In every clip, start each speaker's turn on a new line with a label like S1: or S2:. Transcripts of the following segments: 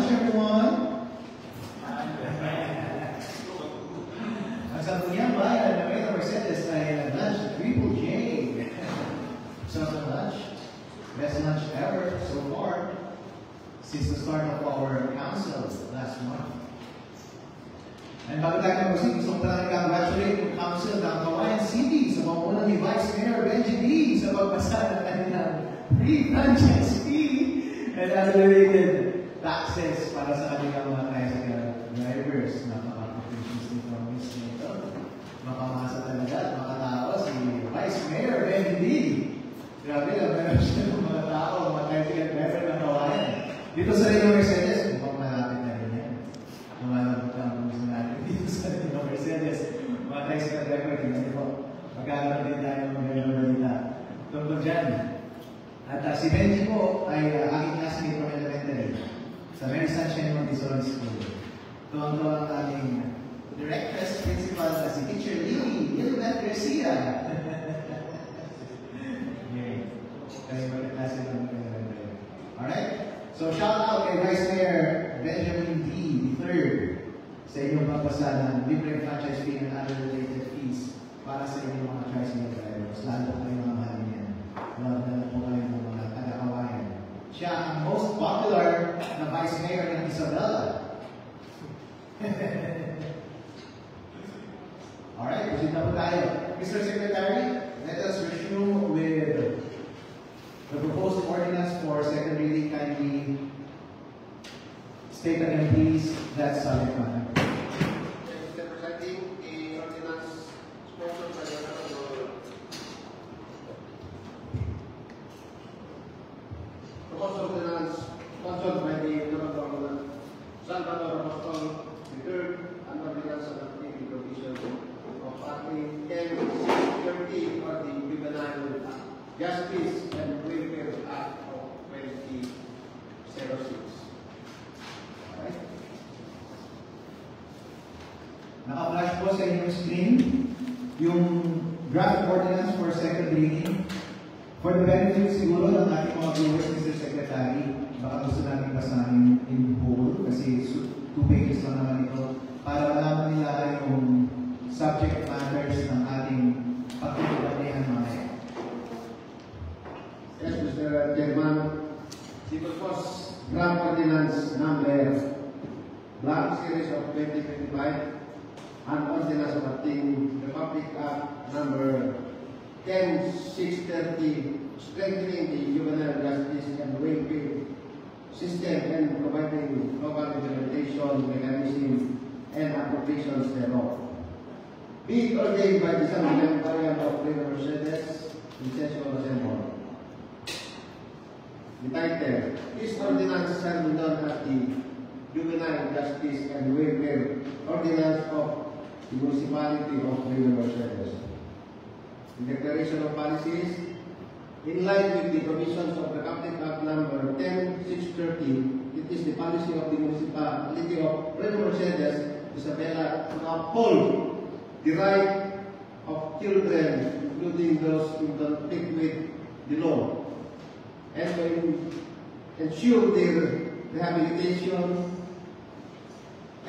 S1: lunch, everyone? Ang sabi niya ba, na Mercedes ay lunch, Triple J. So the lunch, best lunch ever so far since the start of our council last month. And bago tayo mag-usig, gusto ko talaga congratulate yung council ng Cagayan City sa pamumuno ni Vice Mayor Benji D sa pagpasa ng kanilang free franchise fee and unrelated taxes para sa kanilang mga tricycle drivers. Napaka-appreciations nito ang miss nito. Makamasa talaga at makatawa si Vice Mayor Benji D. Grabe lang, meron siya ng mga tao, mga tricycle driver ng Cagayan. Dito sa Rino Mercedes, mukhang malapit na rin yan. Namalabot lang kung gusto natin dito sa Rino Mercedes. Mga tricycle driver, tingnan po. Magkakaroon din tayo ng mga balita tungkol dyan. At si Benji po ay aking classmate from elementary sa Mary Sunshine Montessori School. Tuwang-tuwa ang aming directress principal na si Teacher Lilibet Garcia. Yay. Kaya magkaklase ng elementary. Alright? So shout out kay Vice Mayor Benjamin D. III sa inyong pagpasa ng libreng franchise fee and other related fees para sa inyong mga tricycle drivers. Lalo kayo mga mahal niyan. Love na po kayo ng mga taga-Cagayan. Siya ang most popular na Vice Mayor ng Isabela. Alright, proceed na po tayo. Mr. Secretary, let us resume with the proposed ordinance for second reading. Kindly state again, please, that's solid matter.
S2: Mr. Presiding, the ordinance sponsored by the proposed ordinance sponsored by the Government Salvador Apostol III, an ordinance adopting the provision of Article 10:30 of the Juvenile Justice and Welfare Act of 2006. Alright.
S1: Naka-flash po sa inyong screen yung draft ordinance for second reading. For the benefit siguro ng ating mga viewers, Mr. Secretary, baka gusto natin basahin in whole kasi 2 pages lang naman ito para malaman nila yung subject matters ng ating pagkakabalihan mamaya.
S2: Yes, Mr. Chairman, the proposed draft ordinance number blank series of 2025, an ordinance adopting the Public Act number 10/630, strengthening the juvenile justice and welfare system and providing local implementation mechanism and appropriations thereof. Be it ordained by the Assembly of Rino Mercedes, Licenciado Assembly. The title, this ordinance shall be known as the Juvenile Justice and Welfare Ordinance of the Municipality of Rino Mercedes. The Declaration of Policies, in line with the provisions of the Public Act number 10/630, it is the policy of the Municipality of Rino Mercedes, Isabela, to uphold the right of children, including those in conflict with the law, and to ensure their rehabilitation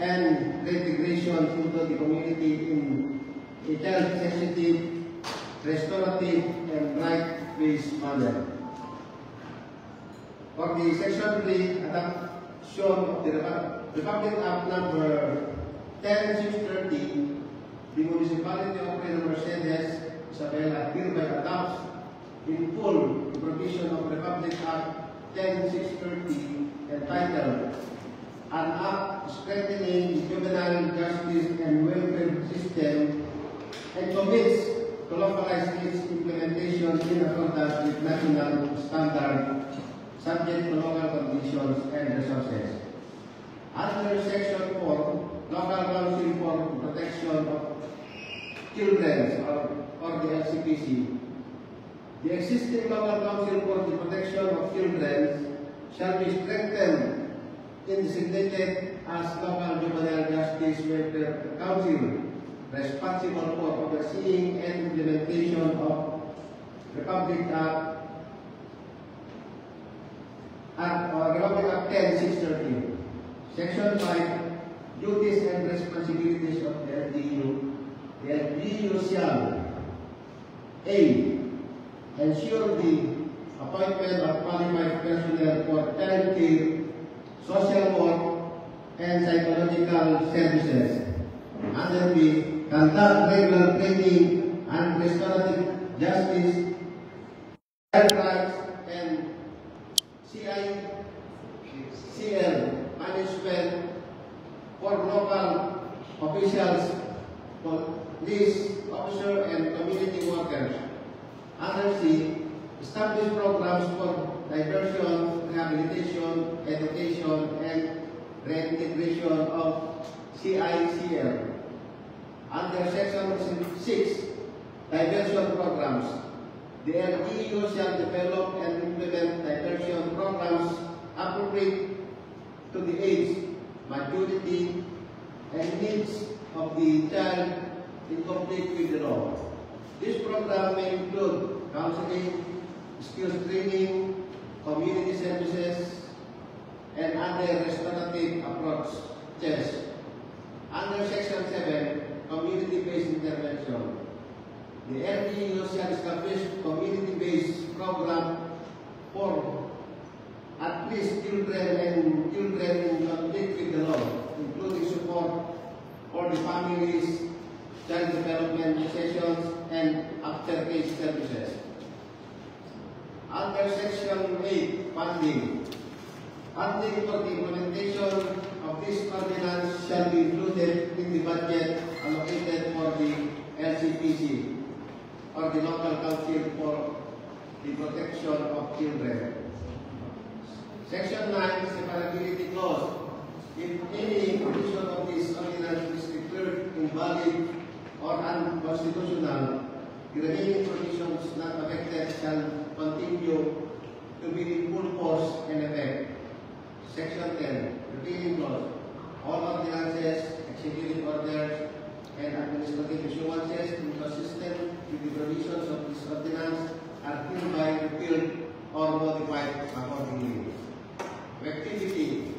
S2: and reintegration into the community in a child-sensitive, restorative, and right-based manner. For the Section 3 adoption of the Republic Act number 10/630, the Municipality of Rino Mercedes, Isabela, hereby adopts in full the provision of Republic Act 10/630 entitled An Act Strengthening the Juvenile Justice and Welfare System and commits to localize its implementation in accordance with national standards subject to local conditions and resources. Under Section 4, Local Council for Protection of Children or the LCPC, the existing Local Council for the Protection of Children shall be strengthened and designated as Local Juvenile Justice Welfare Council, responsible for overseeing and implementation of Republic Act Republic Act 10/630. Section 5, duties and responsibilities of the LGU. The LGU shall A. Ensure the appointment of qualified personnel for child care, social work, and psychological services. Under B. Conduct regular training and restorative justice, child rights, and CICL management for local officials, police officers, and community workers. Under C. Establish programs for diversion, rehabilitation, education, and reintegration of CICL. Under Section 6, diversion programs. The LGU shall develop and implement diversion programs appropriate to the age, maturity, and needs of the child in conflict with the law. This program may include counseling, skills training, community services, and other restorative approaches. Under Section 7, community-based intervention. The LGU shall establish community-based program for at least children in conflict with the law, including support for the families, child development sessions, and after-case services. Under Section 8, funding. Funding for the implementation of this ordinance shall be included in the budget allocated for the LCPC, or the Local Council for the Protection of Children. Section 9, separability clause. If any provision of this ordinance is declared invalid or unconstitutional, the remaining provisions not affected shall continue to be in full force and effect. Section 10, repealing clause. All ordinances, executive orders, and administrative issuances inconsistent with the provisions of this ordinance are hereby repealed or modified accordingly. Activity.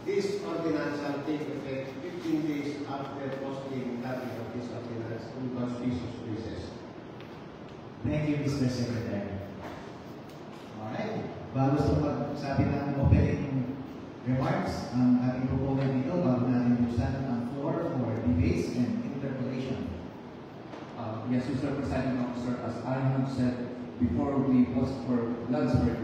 S2: This ordinance shall take effect 15 days after posting copy of this ordinance in conspicuous places.
S1: Thank you, Mr. Secretary. Alright. Bago sa pagsabi ng opening remarks, ang ating proponent dito, bago natin buksan ang floor for debates and interpellation.
S3: Yes, Mr. Presiding Officer, as I have said before we post for lunch break,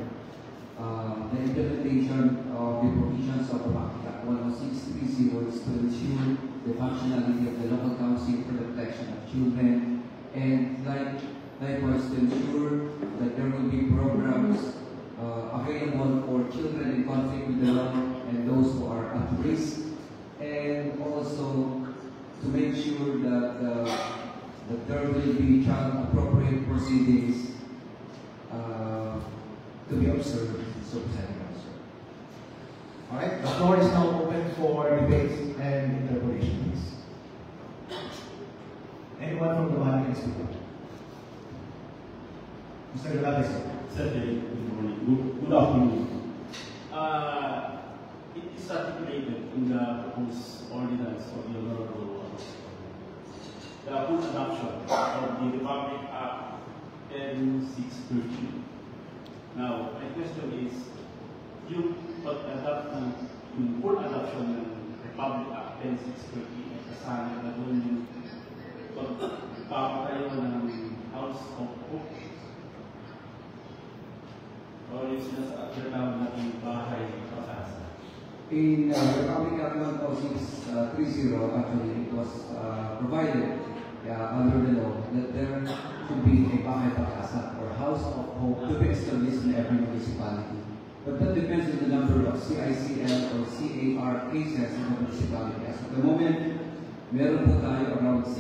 S3: the implementation of the provisions of Act 10630 is to ensure the functionality of the local council for the protection of children, and likewise to ensure that there will be programs available for children in conflict with the law and those who are at risk, and also to make sure that there will be child-appropriate proceedings to be observed. So,
S1: Alright, the floor is now open for debates and interpellation, please. Anyone from the audience speak up? Mr. Galvez.
S4: Certainly, good morning. Good afternoon. It is articulated in the proposed ordinance of the Honorable the full adoption of the Republic Act 10630. Now, my question is, yung full adoption ng Republic Act 10630 ay kasama na doon yung pagpapatayo ng House of Hope o yung sinasabi natin bahay pag-asa.
S3: In Republic Act 10630, actually, it was provided under the law that there should be a bahay pag-asa or House of Hope to be established in every municipality. But that depends on the number of CICL or CAR cases in the municipality. As at the moment, meron po tayo around 6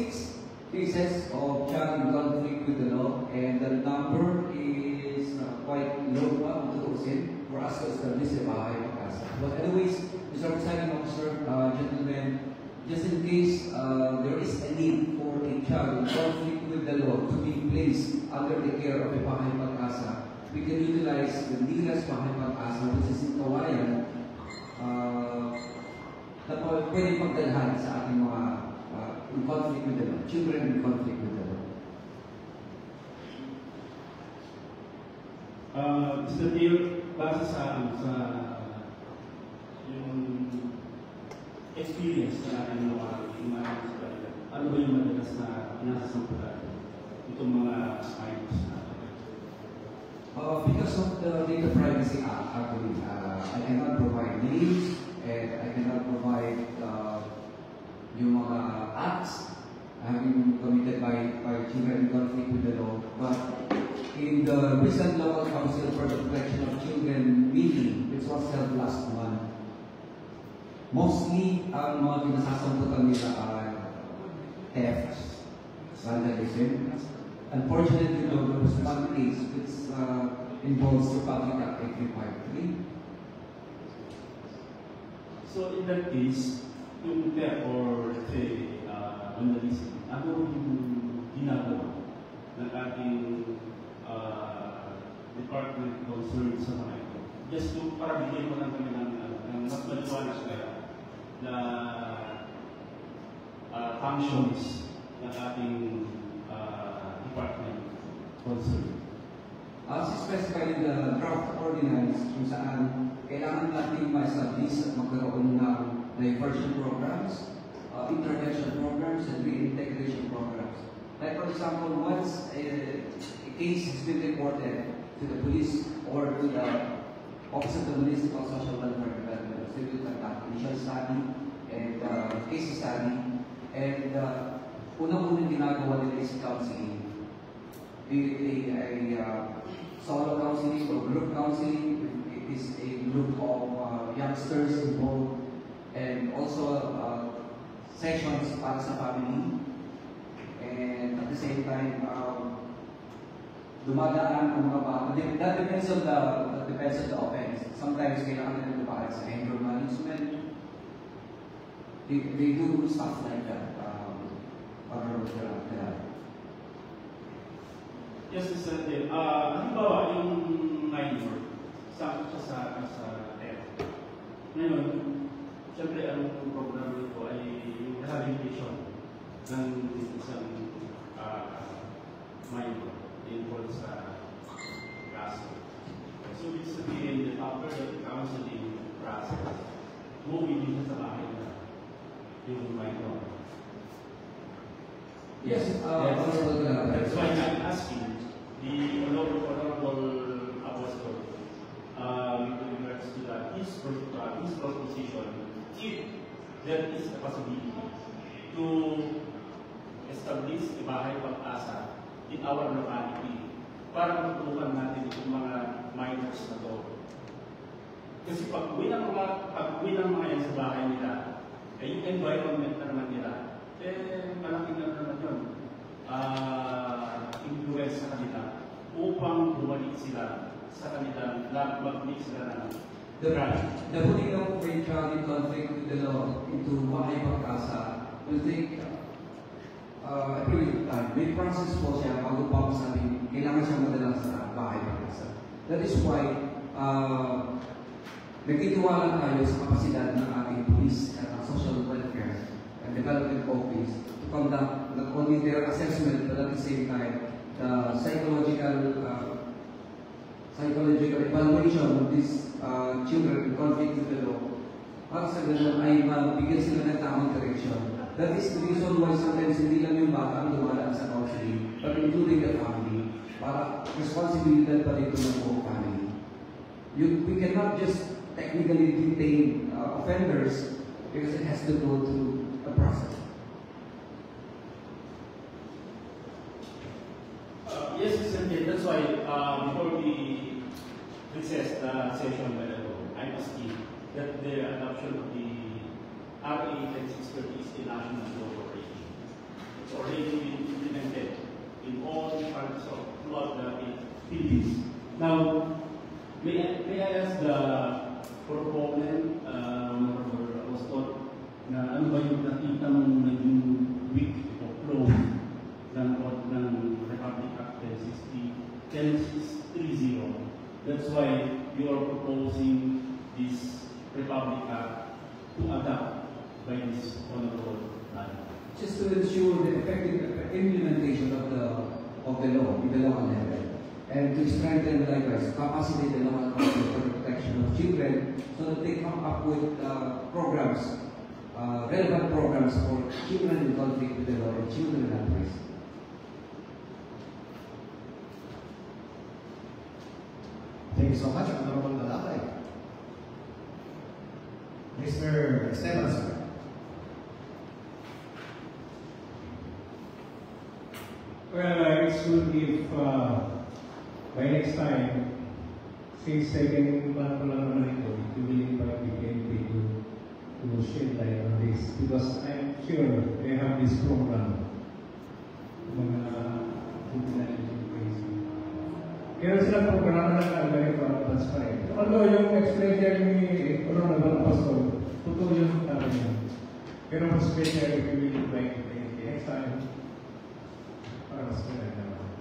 S3: cases of child in conflict with the law, and the number is quite low pa, for us to establish a bahay pag-asa. But anyways, Mr. Presiding Officer, gentlemen, just in case there is a need for a child in conflict with the law to be placed under the care of a bahay pag-asa, we can utilize the nearest bahay pag-asa, which is in Kawayan, na pwede pagdalhan sa ating mga in conflict with the law, children in conflict with the law?
S4: Mr. Mayor, base sa yung experience na natin mga sa kanila, ano ba yung madalas na nasasampulan itong mga crimes na
S3: because of the Data Privacy Act, actually, I cannot provide names and I cannot provide yung mga acts having committed by children in conflict with the law. But in the recent local council for the protection of children meeting, which was held last month, mostly ang mga pinasasamputan nila are thefts, vandalism. Unfortunately, though, there was one case which involves Republic Act 8353.
S4: So in that case, yung theft or let's say vandalism, ano yung ginagawa ng ating department concerned sa mga ito? Just to para bigyan mo lang kami ng mas maliwanag kaya na functions ng ating department concerned.
S3: As specified in the draft ordinance, kung saan kailangan natin ma-establish at magkaroon ng diversion programs, intervention programs, and reintegration programs. Like for example, once a case has been reported to the police or to the Office of the Municipal Social Welfare Development, they will conduct initial study and case study, and unang-unang ginagawa nila is counseling. A solo counseling or group counseling. It is a group of youngsters involved, and also sessions para sa family. And at the same time, dumadaan ang mga bata. That depends on the offense. Sometimes kailangan nila dumaan sa anger management. They do stuff like that.
S4: Yes, Mr. Del. Halimbawa, yung minor, sakto siya sa theft. Ngayon, siyempre ang program nito ay yung rehabilitation ng isang minor involved sa kaso. So, ibig sabihin that after the counseling process, moving din sa bahay na yung minor.
S3: Yes,
S4: that's why I'm asking the Honorable Apostle with regards to that, his proposition, if there is a possibility to establish a bahay pag-asa in our locality para matulungan natin itong mga minors na to. Kasi pag-uwi ng mga yan sa bahay nila, yung environment na naman nila, malaking na naman yun. Influence sa kanila upang bumalik sila sa kanilang mag-mix sila ng
S3: the putting of a child in conflict with the law into bahay pag-asa will take a period of time. May process po siya bago pa masabi kailangan siya madala sa bahay pag-asa. That is why nagtitiwala tayo sa kapasidad ng ating police at social welfare and development office to conduct not only their assessment but at the same time the psychological evaluation of these children in conflict with the law. Para sa ganun ay mabigyan sila ng tamang direction. That is the reason why sometimes hindi lang yung bata ang dumadaan sa counseling, but including the family, para responsibilidad pa dito ng buong family. We cannot just technically detain offenders because it has to go through a process.
S4: Yes, Mr. Chair, that's why before we recess the session, I'm asking that the adoption of the RA 10630 is a national law already. It's already been implemented in all parts of throughout the Philippines. Now, may I ask the proponent, Apostol, na ano ba yung nakita mong naging weak o flow ng Republic Act 10630. That's why you are proposing this Republic Act to adopt by this honorable man.
S3: Just to ensure the effective implementation of the law in the local level, and to strengthen likewise, capacitate the local council for the protection of children, so that they come up with programs, relevant programs for children in conflict with the law and children at risk.
S1: Thank you so much, Honorable Dalakay. Mr. Esteban, sir.
S5: Well, it's good if by next time, since second month ko lang naman ito, if you will invite the PNP to shed light on this, because I'm sure they have this program, mga juvenile case. Kaya sila programa na kagaya para transparent. Although yung experience ni Honorable Pastor, totoo yung tama niya. Pero mas better if you will invite the PNP next time, para mas maganda naman.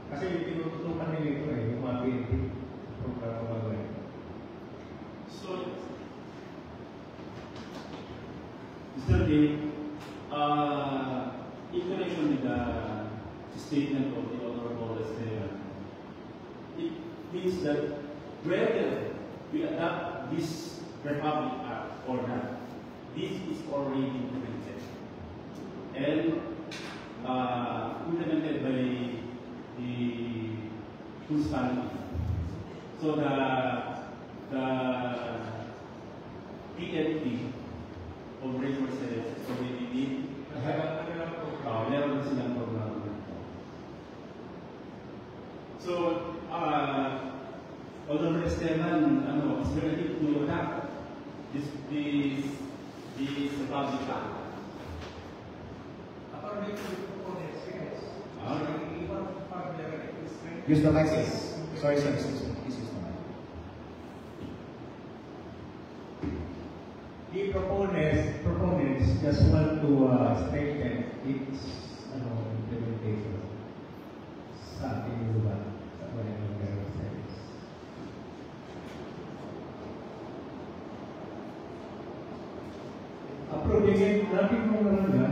S5: Kasi tinututukan nila ito yung mga PNP programa bagay.
S4: So, Mr. Lee, in connection with the statement of the Honorable Esteban, it means that whether we adopt this Republic Act or not, this is already implemented. And implemented by the municipality. So the PNP of Rainbow Services already did. Meron silang program. So, Honorable Esteban, is ready to adopt this Republic Act.
S5: According to the proponents, yes.
S1: Use the mic, sir. Sorry, sir. Excuse me. Please use the mic.
S5: The proponents just want to strengthen its implementation sa ating lugar sa Malayang Service. Approving it, nothing wrong naman na.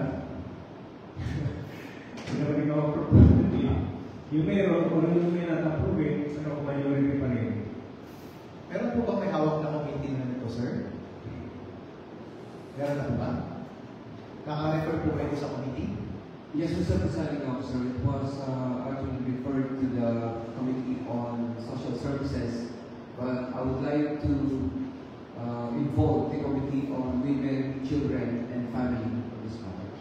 S5: Hindi naman ikaw approve. Yung meron, kung ano yung may not-approve, majority pa rin.
S1: Meron po ba may hawak na committee na nito, sir? Meron na po ba? Naka-refer po ba ito sa committee?
S3: Yes, Mr. Presiding Officer, it was actually referred to the Committee on Social Services, but I would like to involve the Committee on Women, Children, and Family on this matter.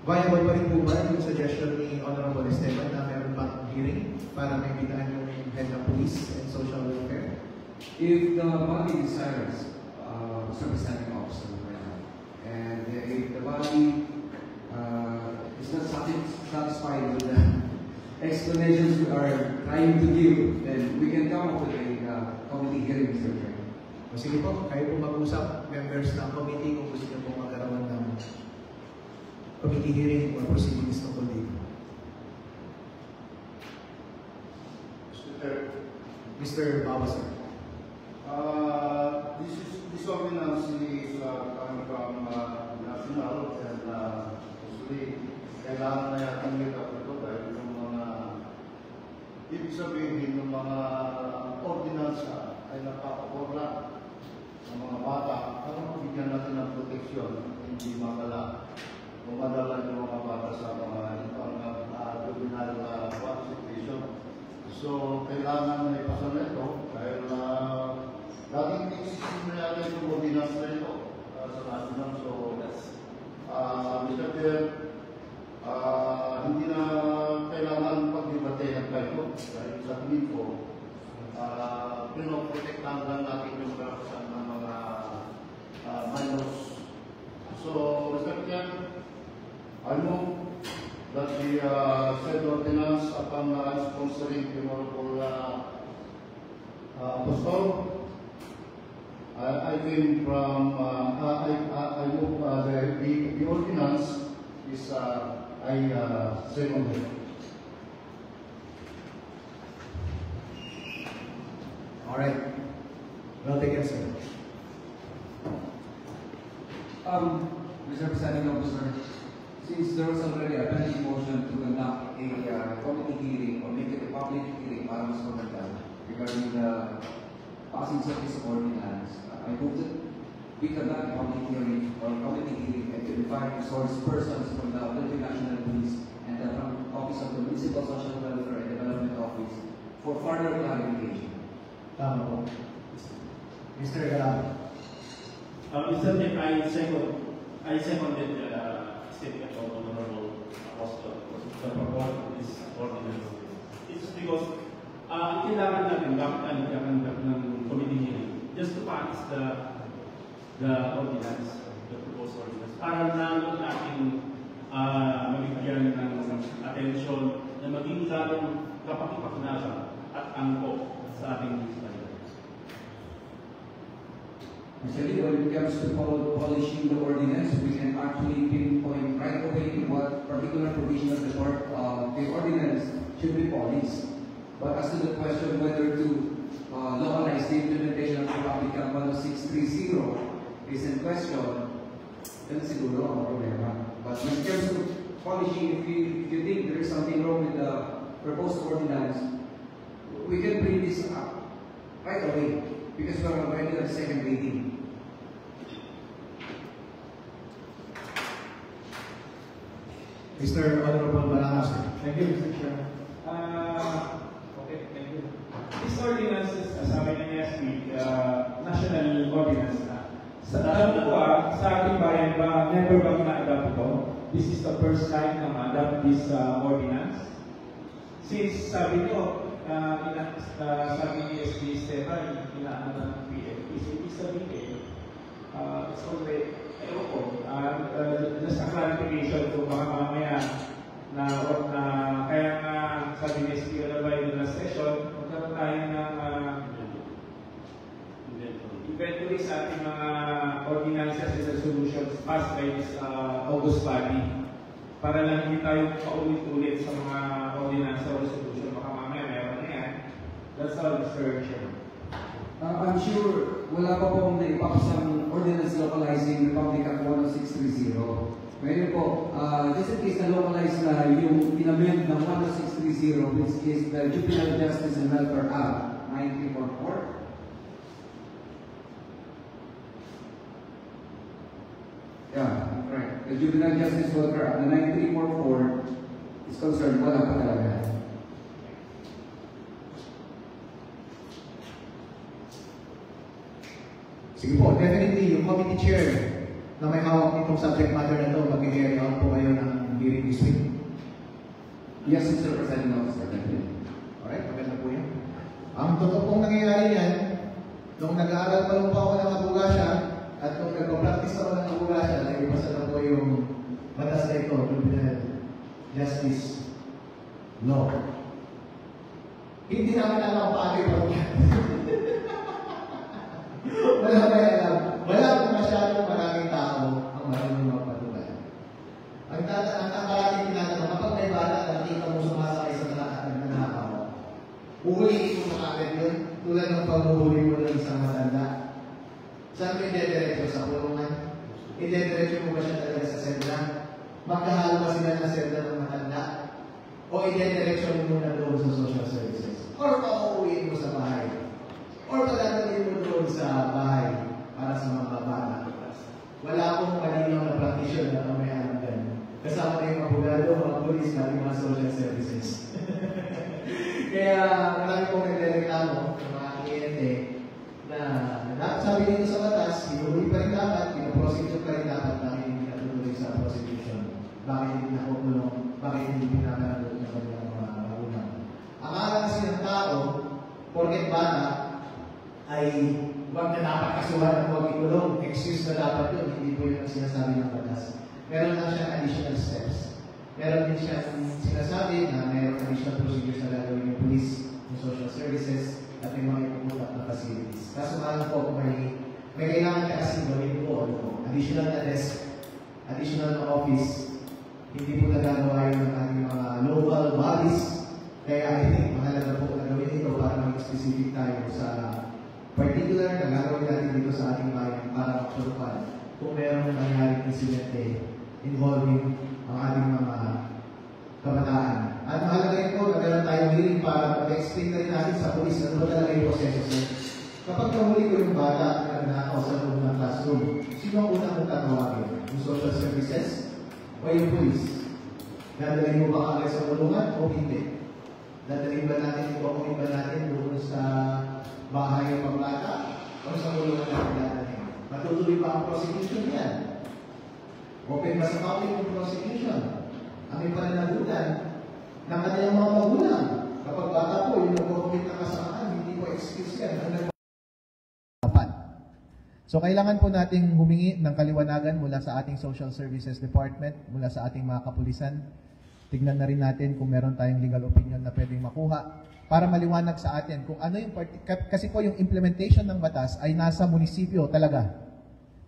S1: Viable pa rin po ba yung suggestion ni Honorable Esteban na meron pa hearing para may bitaan yung head ng police and social welfare?
S3: If the body desires, Mr. Presiding Officer, and if the body is not satisfied with the explanations we are trying to give, then we can come up with a committee hearing, Mr. Chair.
S1: O sige po, kayo po mag-usap, members ng committee, kung gusto niyo po magkaroon ng committee hearing or proceedings tungkol dito. Mr. Baba, sir.
S2: This ordinance is coming from national, and usually kailangan na yata ng ito dahil yung mga ibig sabihin ng mga ordinansa ay napapagorla ng mga bata para mabigyan natin ng proteksyon, hindi makala umadala yung mga bata sa mga juvenile situation. So, kailangan na ipasa na ito dahil laging existing na yata yung ordinance na ito sa national. So, Mr. Chair, hindi na kailangan pag-debatehan kayo dahil sa tingin ko, pinoprotektahan lang natin yung karapatan ng mga minors. So, Mr. Chair, I move that the said ordinance upon sponsoring the Honorable Apostol, I came from, I move the ordinance is, I second it.
S1: All right. Well taken, sir.
S3: Mr. Presiding Officer, since there was already a pending motion to conduct a committee hearing or make it a public hearing para mas maganda regarding the passage of this ordinance, I hope that we conduct a public hearing or committee hearing and to invite resource persons from the Philippine National Police and from Office of the Municipal Social Welfare and Development Office for further clarification.
S1: Tama po. Mr. Galap.
S4: Mr. Nick, I seconded the statement of Honorable Apostle the purport of this ordinance. It's because kailangan natin bakit nagkakandak ng committee hearing just to pass the ordinance, the proposed ordinance, para naman natin mabigyan ng attention na maging lalong kapakipaknasa at angko sa ating
S3: Actually, when it comes to polishing the ordinance, we can actually pinpoint right away what particular provision of the ordinance should be polished. But as to the question whether to localize the implementation of Republic Act 1630 is in question, then siguro ang problema. But when it comes to polishing, if you think there is something wrong with the proposed ordinance, we can bring this up right away because we are already on the second reading.
S1: Mr. Honorable Balangas.
S5: Thank you, Mr. Chairman. Okay, thank you. This ordinance is, sabi niya last week, national ordinance na. Alam ko sa ating bayan ba, never ba ina-adapt ito? This is the first time na ma-adapt this ordinance. Since sabi niyo, sabi ni SB Esteban, inaano ng PFP. So, ibig sabihin, it's already, ewan ko, just a clarification kung baka mamaya na kaya nga sabi ni SB Esteban na session, magkaroon tayo ng inventory sa ating mga ordinances and resolutions passed by this August body para lang hindi tayo paulit-ulit sa mga ordinance or resolution. Baka mamaya meron na yan. That's all, Mr. Chairman.
S3: I'm sure wala pa pong naipapasang ordinance localizing Republic Act 1630. Ngayon po, just in case na localize na yung in-amend ng 1630, which is the Juvenile Justice and Welfare Act 9344. Yeah, right. The Juvenile Justice Welfare Act 9344 is concerned, wala pa talaga.
S1: Sige po, definitely yung committee chair na may hawak nitong subject matter na ito, mag-carry out po kayo ng hearing this week.
S3: Yes, Mr. President Officer, definitely.
S1: Alright, maganda po yan. Ang totoo pong nangyayari yan, nung nag-aaral pa lang po ako ng abugasya, at nung nagpa-practice ako ng abugasya, nag-ipasa na po yung batas na ito, Juvenile Justice Law. Hindi namin alam paano yung wala ba alam? Wala po masyadong maraming tao ang marunong magpatubay. Ang parating tinatanong, kapag may bala, nakita mo sumasakay sa nagnanakaw, uhuliin mo makagad yun, tulad ng paghuhuli mo ng isang matanda. Saan mo ide-diretso? Sa kulungan? Ide-diretso mo ba siya talaga sa selda? Magkahalo ba sila ng selda ng matanda? O ide-diretso mo muna doon sa social services? Or pauuwiin mo sa bahay? Or pagdadalhin mo doon sa bahay para sa mga bata. Wala akong malinaw na practitioner na may alam ganun. Kasama na yung abogado, mga polis, mga social services. Kaya marami pong nagre-reklamo ng mga kliyente na sabi dito sa batas, hinuhuli pa rin dapat, pinaprosecute pa rin dapat, bakit hindi natutuloy sa prosecution? Bakit hindi nakukulong? Bakit hindi pinapanood ng kanilang mga magulang? Akala kasi ng tao, porket bata, ay huwag na dapat kasuhan at huwag ikulong. Excuse na dapat yun. Hindi po yun ang sinasabi ng batas. Meron lang siyang additional steps. Meron din siyang sinasabi na mayroong additional procedures na gagawin yung police, yung social services, at yung mga ipuputak na facilities. Kaso nga po, may kailangan ka kasi gawin po. Additional na desk, additional na office, hindi po nagagawa yun ng ating mga local bodies. Kaya I think mahalaga po na gawin ito para maging specific tayo sa particular na gagawin natin dito sa ating bayan para makasurupan kung mayroong nangyaring insidente involving ang ating mga kabataan. At mahalaga rin po, nagkaroon tayong hearing para mag-explain na rin natin sa police ano ba talaga yung proseso, sir. Kapag nahuli ko yung bata na nagnakaw sa loob ng classroom, sino ang unang mong tatawagin? Yung social services o yung police? Dadalhin mo ba kagad sa kulungan o hindi? Dadalhin ba natin, ipakunin ba natin doon sa bahay ng paglata o sa kulungan natin dadalhin? Matutuloy ba ang prosecution yan? Open ba sa public yung prosecution? Ang may pananagutan ng kanilang mga magulang. Kapag bata po, yung nag-commit ng kasamaan, hindi po excuse yan. So kailangan po nating humingi ng kaliwanagan mula sa ating Social Services Department, mula sa ating mga kapulisan. Tignan na rin natin kung meron tayong legal opinion na pwedeng makuha para maliwanag sa atin kung ano yung kasi po yung implementation ng batas ay nasa munisipyo talaga.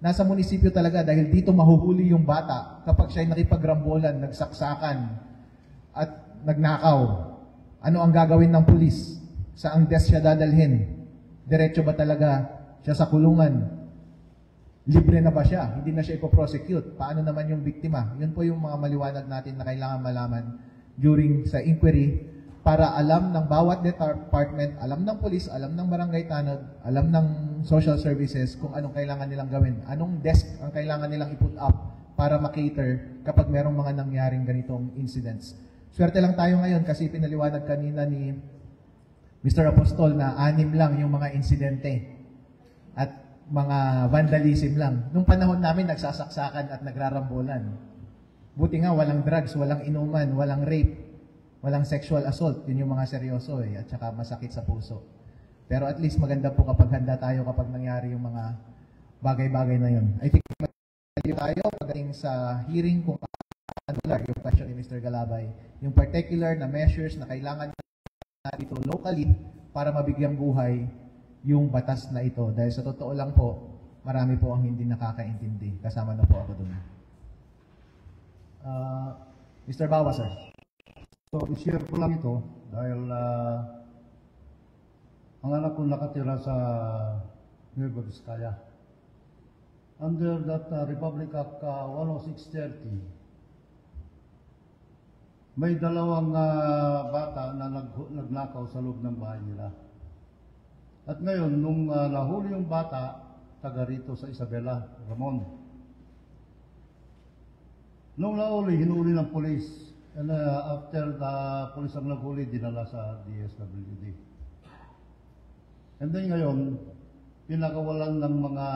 S1: Nasa munisipyo talaga dahil dito mahuhuli yung bata kapag siya ay nakipagrambolan, nagsaksakan at nagnakaw. Ano ang gagawin ng pulis? Saang desk siya dadalhin? Diretso ba talaga siya sa kulungan? Libre na ba siya? Hindi na siya ipoprosecute. Paano naman yung biktima? Yun po yung mga maliwanag natin na kailangan malaman during sa inquiry para alam ng bawat department, alam ng police, alam ng barangay tanod, alam ng social services kung anong kailangan nilang gawin. Anong desk ang kailangan nilang i-put up para makater kapag merong mga nangyaring ganitong incidents. Swerte lang tayo ngayon kasi pinaliwanag kanina ni Mr. Apostol na 6 lang yung mga insidente at mga vandalism lang. Nung panahon namin, nagsasaksakan at nagrarambulan. Buti nga, walang drugs, walang inuman, walang rape, walang sexual assault. Yun yung mga seryoso at saka masakit sa puso. Pero at least maganda po kapag handa tayo kapag nangyari yung mga bagay-bagay na yun. I think tayo pagdating sa hearing kung particular, yung question ni Mr. Galabay, yung particular na measures na kailangan natin ito locally para mabigyang buhay yung batas na ito. Dahil sa totoo lang po, marami po ang hindi nakakaintindi. Kasama na po ako doon. Mr. Bawa, sir.
S6: So, i-share ko lang ito dahil ang anak ko nakatira sa Nueva Vizcaya. Under that Republic Act 10630, may 2 bata na nagnakaw sa loob ng bahay nila. At ngayon, nung nahuli yung bata, taga rito sa Isabela, Ramon. Nung nahuli, hinuli ng polis. And after the polis ang naghuli, dinala sa DSWD. And then ngayon, pinakawalan ng mga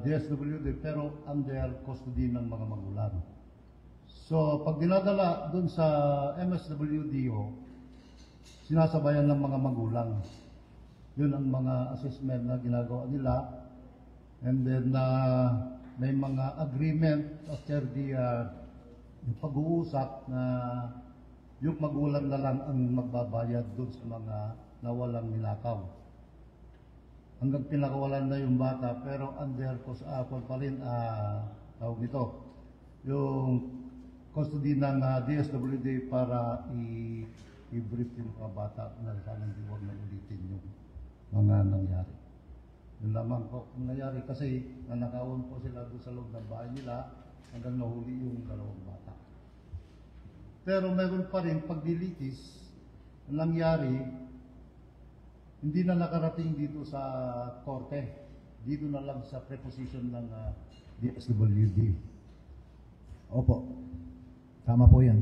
S6: DSWD pero under custody ng mga magulang. So, pag dinadala dun sa MSWDO, sinasabayan ng mga magulang. Yun ang mga assessment na ginagawa nila. And then, may mga agreement after the pag-uusap na yung magulang na lang ang magbabayad doon sa mga nawalang nilakaw. Hanggang pinakawalan na yung bata, pero under pa rin, tawag nito, yung custody ng DSWD para i-brief yung mga bata na sanang di huwag na ulitin yung mga nangyari. Yun lamang po ang nangyari kasi nanakawan po sila doon sa loob ng bahay nila hanggang nahuli yung 2 bata. Pero meron pa rin pagdilitis na nangyari, hindi na nakarating dito sa korte. Dito na lang sa preposition ng DSWD.
S1: Opo. Tama po yan.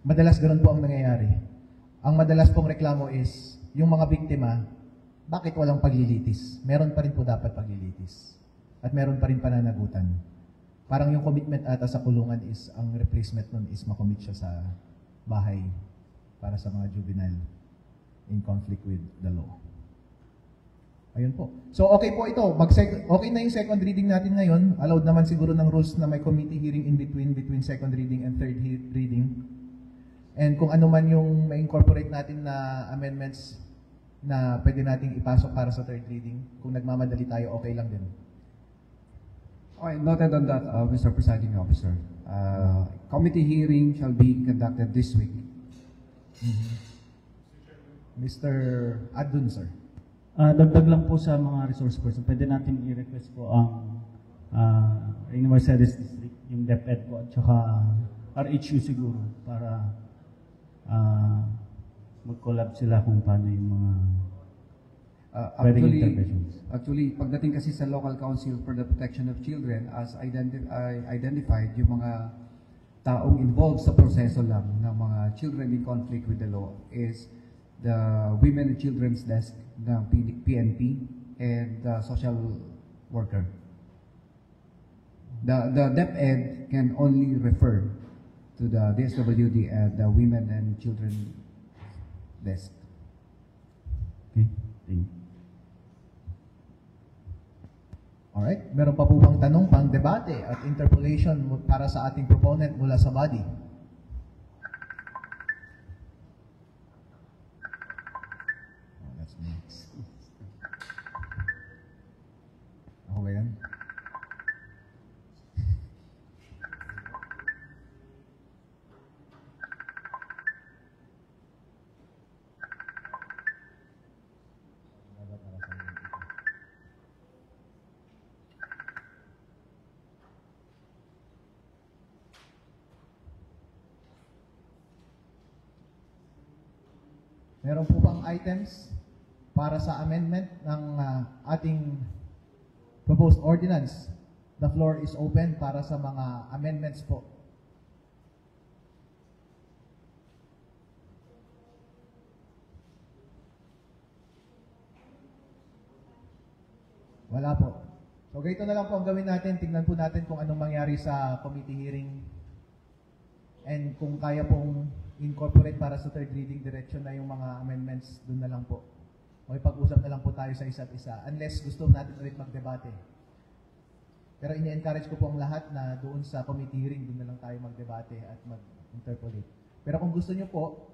S1: Madalas ganun po ang nangyayari. Ang madalas pong reklamo is, yung mga biktima, bakit walang paglilitis? Meron pa rin po dapat paglilitis. At meron pa rin pananagutan. Parang yung commitment ata sa kulungan is, ang replacement nun is makommit siya sa bahay para sa mga juvenile in conflict with the law. Ayun po. So okay po ito. Okay na yung second reading natin ngayon. Allowed naman siguro ng rules na may committee hearing in between second reading and third reading. And kung ano man yung ma-incorporate natin na amendments na pwede nating ipasok para sa third reading, kung nagmamadali tayo, okay lang din.
S3: Okay, noted on that, Mr. Presiding Officer. Committee hearing shall be conducted this week.
S1: Mr. Adun, sir.
S7: Dagdag lang po sa mga resource person, pwede natin i-request po ang Mercedes District, yung DepEd po, at saka RHU siguro, para mag-collab sila kung paano yung mga pwedeng interventions.
S3: Actually, pagdating kasi sa Local Council for the Protection of Children, as identified yung mga taong involved sa proseso lang ng mga children in conflict with the law is the Women and Children's Desk ng PNP and the social worker. The DepEd can only refer to the DSWD and the Women and Children Desk.
S7: Okay, thank you.
S1: Alright, meron pa po bang tanong, pang debate at interpolation para sa ating proponent mula sa body? Oh, that's me. Ako ba yan? Meron po bang items para sa amendment ng ating proposed ordinance? The floor is open para sa mga amendments po. Wala po. So ganito na lang po ang gawin natin. Tingnan po natin kung anong mangyari sa committee hearing and kung kaya pong incorporate para sa third reading direction na yung mga amendments, doon na lang po. O ipag-usap na lang po tayo sa isa't isa. Unless gusto natin ulit magdebate. Pero ini-encourage ko po ang lahat na doon sa committee hearing, doon na lang tayo magdebate at mag-interpolate. Pero kung gusto nyo po,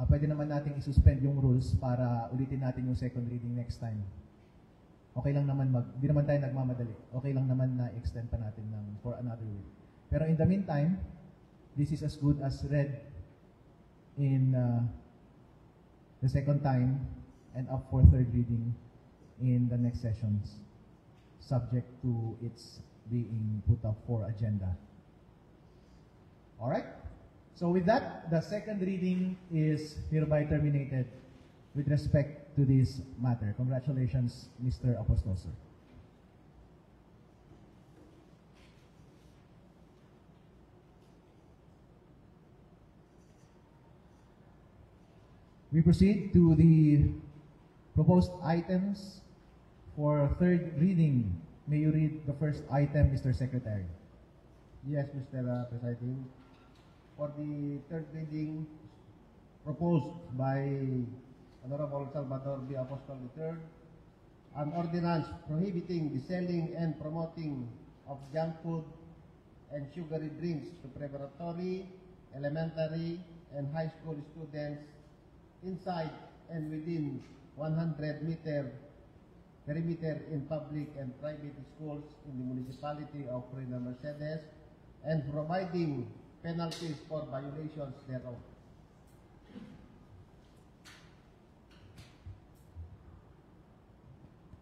S1: pwede naman natin isuspend yung rules para ulitin natin yung second reading next time. Okay lang naman, di naman tayo nagmamadali. Okay lang naman na extend pa natin for another week. Pero in the meantime, this is as good as read in the second time and up for third reading in the next sessions, subject to its being put up for agenda. Alright? So with that, the second reading is hereby terminated with respect to this matter. Congratulations, Mr. Apostol, sir. We proceed to the proposed items for third reading. May you read the first item, Mr. Secretary?
S2: Yes, Mr. Presiding. For the third reading proposed by Honorable Salvador B. Apostol III, an ordinance prohibiting the selling and promoting of junk food and sugary drinks to preparatory, elementary, and high school students inside and within 100-meter perimeter in public and private schools in the municipality of Reina Mercedes and providing penalties for violations thereof.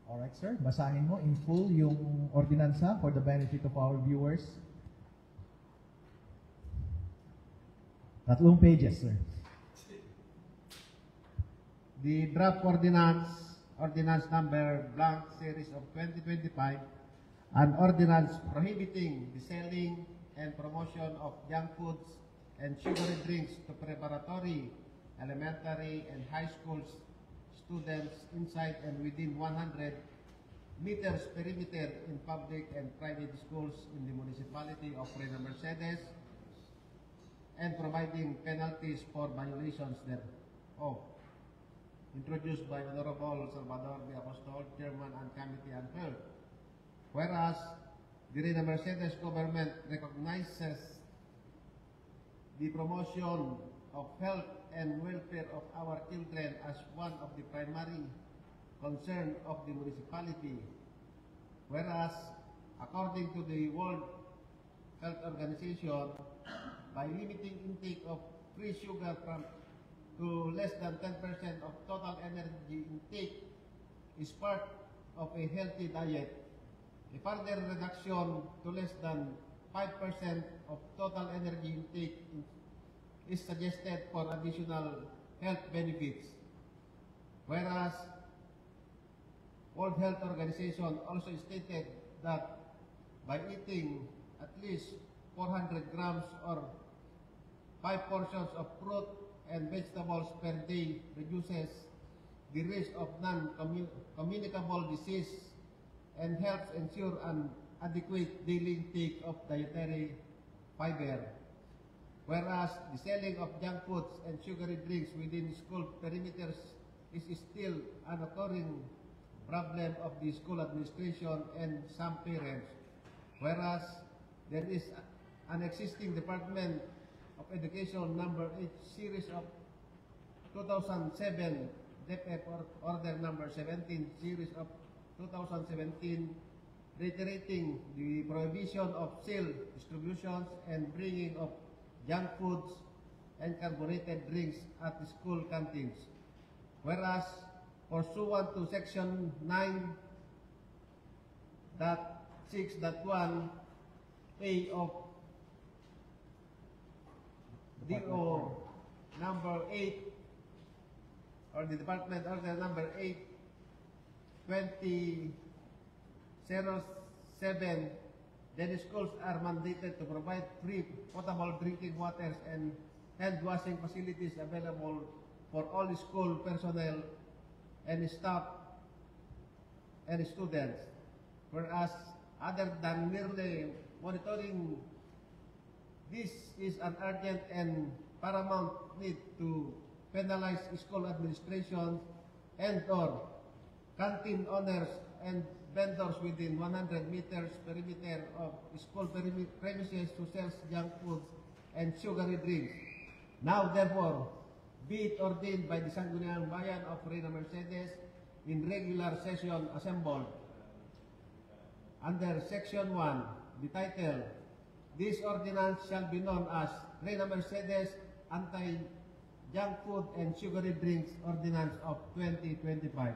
S1: Alright, sir. Basahin mo in full yung ordinansa for the benefit of our viewers. 3 pages, sir.
S2: The draft ordinance number blank series of 2025, an ordinance prohibiting the selling and promotion of junk foods and sugary drinks to preparatory, elementary, and high school students inside and within 100 meters perimeter in public and private schools in the municipality of Reina Mercedes and providing penalties for violations thereof. Introduced by Honorable Salvador B. Apostol, Chairman and Committee and Heard. Whereas the Reina Mercedes government recognizes the promotion of health and welfare of our children as one of the primary concern of the municipality. Whereas, according to the World Health Organization, by limiting intake of free sugar to less than 10% of total energy intake is part of a healthy diet. A further reduction to less than 5% of total energy intake is suggested for additional health benefits. Whereas World Health Organization also stated that by eating at least 400 grams or 5 portions of fruit and vegetables per day reduces the risk of non-communicable disease and helps ensure an adequate daily intake of dietary fiber. Whereas the selling of junk foods and sugary drinks within school perimeters is still an occurring problem of the school administration and some parents. Whereas there is an existing Department of Education number 8 series of 2007 DepEd order number 17 series of 2017 reiterating the prohibition of sale, distributions, and bringing of junk foods and carbonated drinks at the school canteens. Whereas, pursuant to Section 9.6.1A of DO number 8, or the Department Order number 8, 2007, then schools are mandated to provide free potable drinking waters and hand washing facilities available for all school personnel and staff and students. Whereas, other than merely monitoring, this is an urgent and paramount need to penalize school administration and/or canteen owners and vendors within 100 meters perimeter of school premises who sells junk foods and sugary drinks. Now, therefore, be it ordained by the Sangguniang Bayan of Reyna Mercedes in regular session assembled. Under Section 1, the title, this ordinance shall be known as Reyna Mercedes Anti-Junk Food and Sugary Drinks Ordinance of 2025.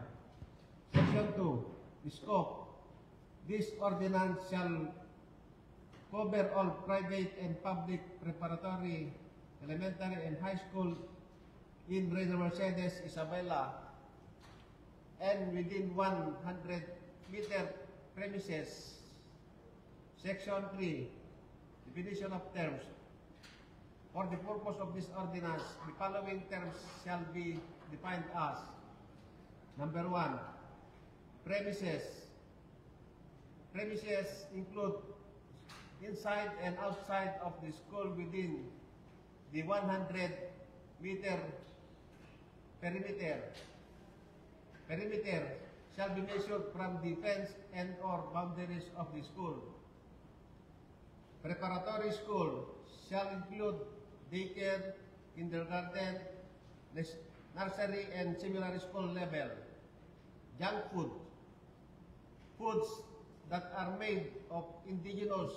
S2: Section 2, the scope. This ordinance shall cover all private and public preparatory, elementary, and high school in Reyna Mercedes, Isabela, and within 100-meter premises. Section 3, definition of terms. For the purpose of this ordinance, the following terms shall be defined as: number 1, premises. Premises include inside and outside of the school within the 100-meter perimeter. Perimeter shall be measured from the fence and/or boundaries of the school. Preparatory school shall include daycare, kindergarten, nursery, and similar school level. Junk food. Foods that are made of indigenous,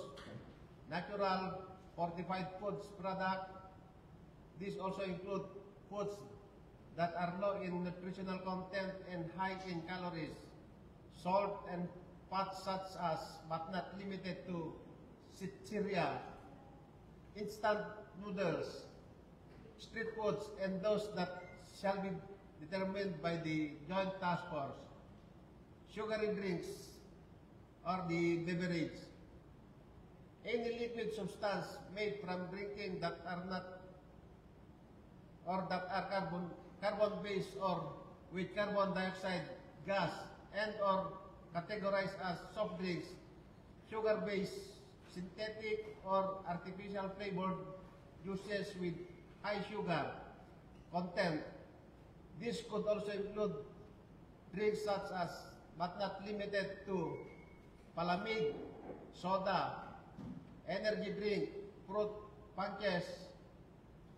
S2: natural, fortified foods product. These also include foods that are low in nutritional content and high in calories, salt and fat such as, but not limited to, cereal, instant noodles, street foods, and those that shall be determined by the Joint Task Force. Sugary drinks or the beverage. Any liquid substance made from drinking that are not or that are carbon-based or with carbon dioxide gas and/or categorized as soft drinks, sugar-based, synthetic or artificial flavored juices with high sugar content. This could also include drinks such as, but not limited to, palamig, soda, energy drink, fruit punches,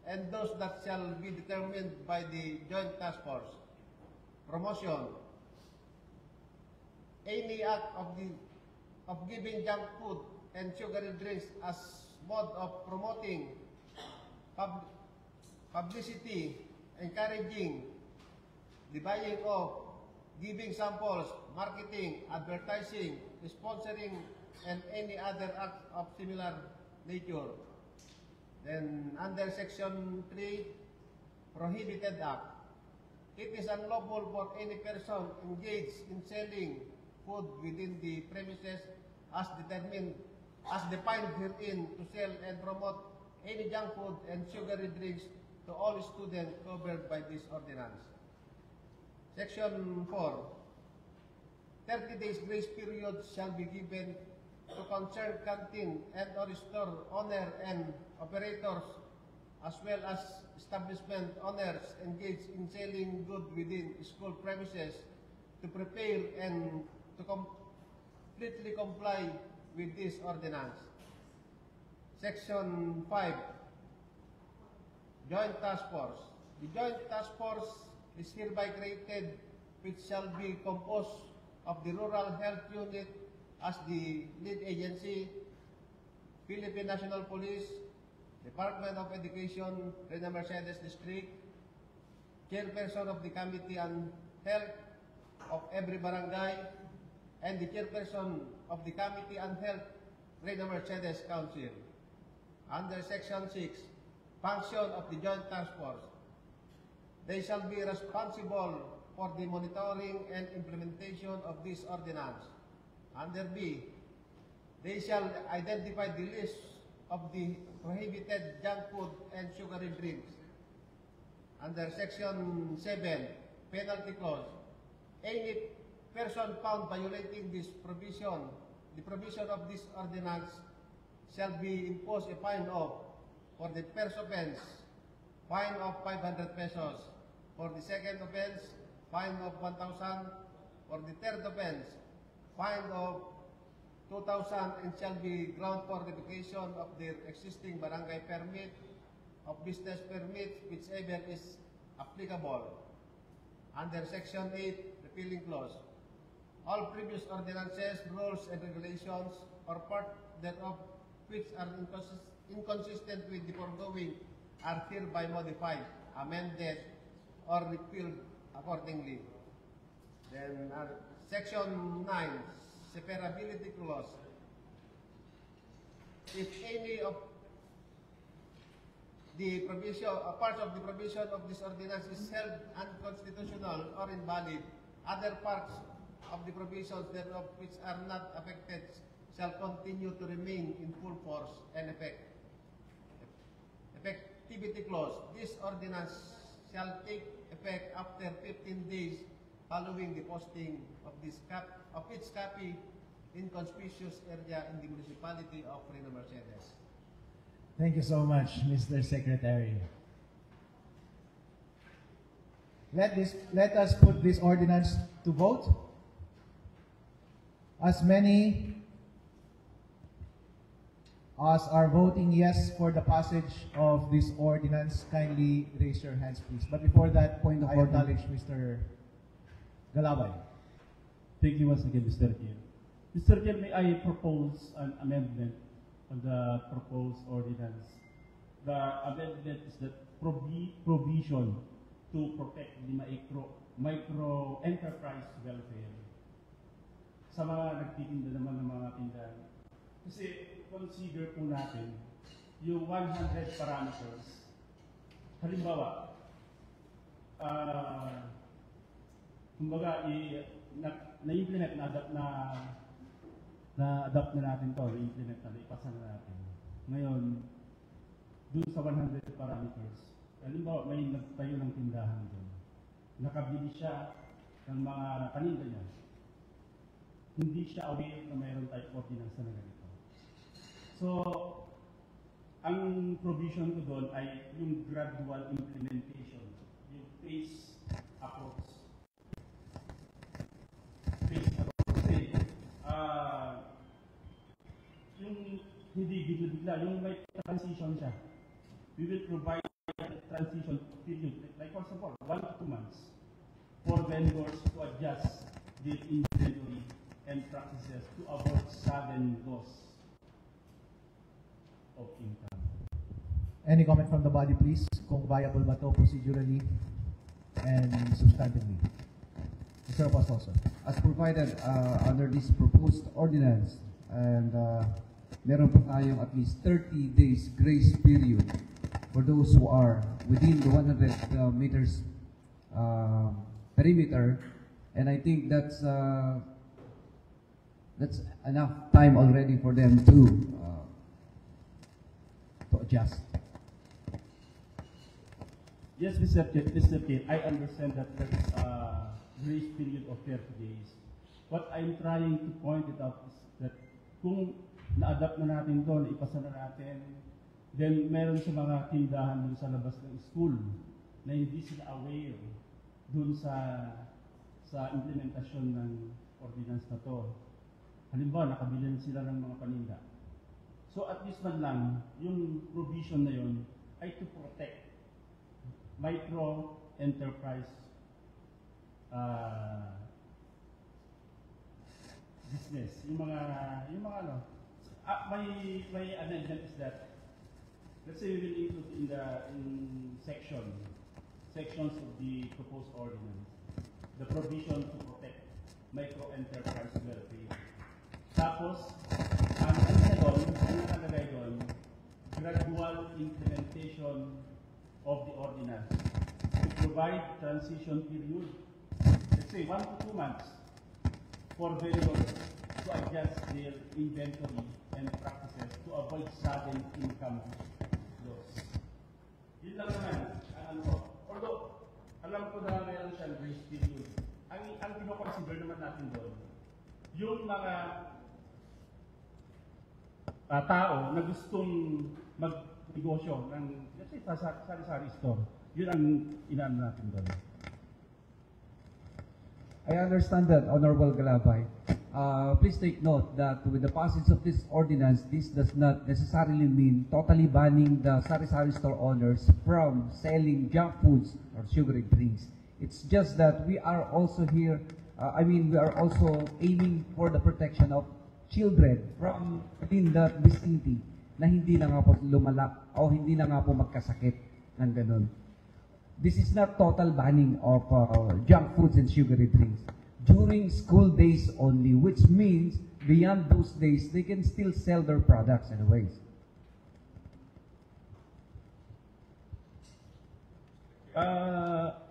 S2: and those that shall be determined by the Joint Task Force. Promotion. Any act of giving junk food and sugary drinks as mode of promoting, publicity, encouraging the buying of, giving samples, marketing, advertising, sponsoring, and any other act of similar nature. Then under Section 3, Prohibited Act. It is unlawful for any person engaged in selling food within the premises as defined herein to sell and promote any junk food and sugary drinks to all students covered by this ordinance. Section 4. 30 days grace period shall be given to concerned canteen and or store owner and operators, as well as establishment owners engaged in selling goods within school premises, to prepare and to completely comply with this ordinance. Section 5. Joint Task Force. The Joint Task Force is hereby created, which shall be composed of the Rural Health Unit as the lead agency, Philippine National Police, Department of Education, Reina Mercedes District, chairperson of the Committee on Health of every barangay, and the chairperson of the Committee on Health, Reina Mercedes Council. Under Section 6, function of the Joint Task Force. They shall be responsible for the monitoring and implementation of this ordinance. Under B, they shall identify the list of the prohibited junk food and sugary drinks. Under Section 7, Penalty Clause, any person found violating this provision, the provision of this ordinance, shall be imposed a fine of, for the first offense, fine of 500 pesos. For the second offense, fine of 1,000. For the third offense, fine of 2,000, and shall be ground for revocation of their existing barangay permit, of business permit, whichever is applicable. Under Section 8, Repealing Clause, all previous ordinances, rules, and regulations, or part thereof which are inconsistent with the foregoing, are hereby modified, amended, or repealed accordingly. Then Section 9, Severability Clause. If any of the provision, part of the provision of this ordinance is held unconstitutional or invalid, other parts of the provisions thereof which are not affected shall continue to remain in full force and effect. Effectivity Clause. This ordinance shall take effect after 15 days following the posting of its copy in conspicuous area in the municipality of Reina Mercedes.
S1: Thank you so much, Mr. Secretary. Let us put this ordinance to vote. As many as are voting yes for the passage of this ordinance, kindly raise your hands, please. But before that, point of order, acknowledge Mr. Galabay.
S4: Thank you once again, Mr. Chair. Mr. Chair, may I propose an amendment on the proposed ordinance? The amendment is that provision to protect the micro enterprise welfare. Sa mga nagtitinda naman ng mga tindahan. Kasi consider po natin yung 100 parameters. Halimbawa, kumbaga, na-implement, na-adapt na natin to, na-implement na, ipasa na natin. Ngayon, dun sa 100 parameters, halimbawa, may nagtayo ng tindahan dun. Nakabili siya ng mga paninda niya. Hindi siya aware na mayroon type ordinance na ganito. So, ang provision ko doon ay yung gradual implementation, yung phase approach. Kasi, yung hindi bigla-bigla, yung may transition siya. We will provide a transition period, like for example, 1 to 2 months, for vendors to adjust their inventory and practices to avoid sudden loss of income.
S1: Any comment from the body, please? Kung viable ba ito procedurally and substantively?
S3: Mr. Apostol, sir, as provided under this proposed ordinance, and meron po tayong at least 30 days grace period for those who are within the 100 meters perimeter, and I think that's enough time already for them to adjust.
S4: Yes, Mr. Chair, I understand that there is a grace period of 30 days. What I'm trying to point it out is that kung na-adapt na natin doon, ipasa na natin, then meron sa mga tindahan dun sa labas ng school na hindi sila aware dun sa implementasyon ng ordinance na to. Halimbawa, nakabili na sila ng mga paninda. So at least man lang, yung provision na yun ay to protect micro enterprise business. Yung mga ano, my amendment is that, let's say we will include in sections of the proposed ordinance, the provision to protect micro enterprise welfare. Tapos, ang nakalagay doon, gradual implementation of the ordinance to provide transition period, let's say 1 to 2 months, for vendors to adjust their inventory and practices to avoid sudden income loss. Yun lang naman ang ano ko. Although, alam ko na mayroon siyang grace period. Ang kino-consider naman natin doon, yung mga tao na gustong magnegosyo ng, let's say, sari-sari store, yun ang inaano natin doon.
S3: I understand that, Honorable Galabay. Please take note that with the passage of this ordinance, this does not necessarily mean totally banning the sari-sari store owners from selling junk foods or sugary drinks. It's just that we are also here, we are also aiming for the protection of children from within that vicinity na hindi na nga po lumala o hindi na nga po magkasakit ng ganun. This is not total banning of junk foods and sugary drinks. During school days only, which means beyond those days, they can still sell their products anyways.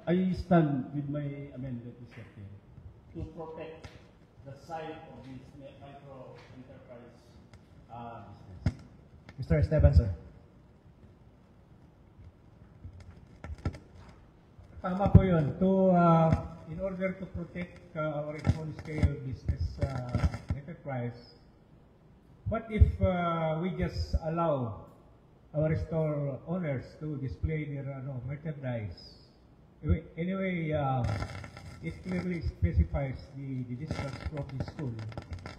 S4: I stand with my amendment, Mr. Chair, to protect the side of this micro enterprise business.
S1: Mr. Esteban, sir.
S5: Tama po yun. In order to protect our small-scale business enterprise, what if we just allow our store owners to display their merchandise? Anyway, it clearly specifies the distance from the school,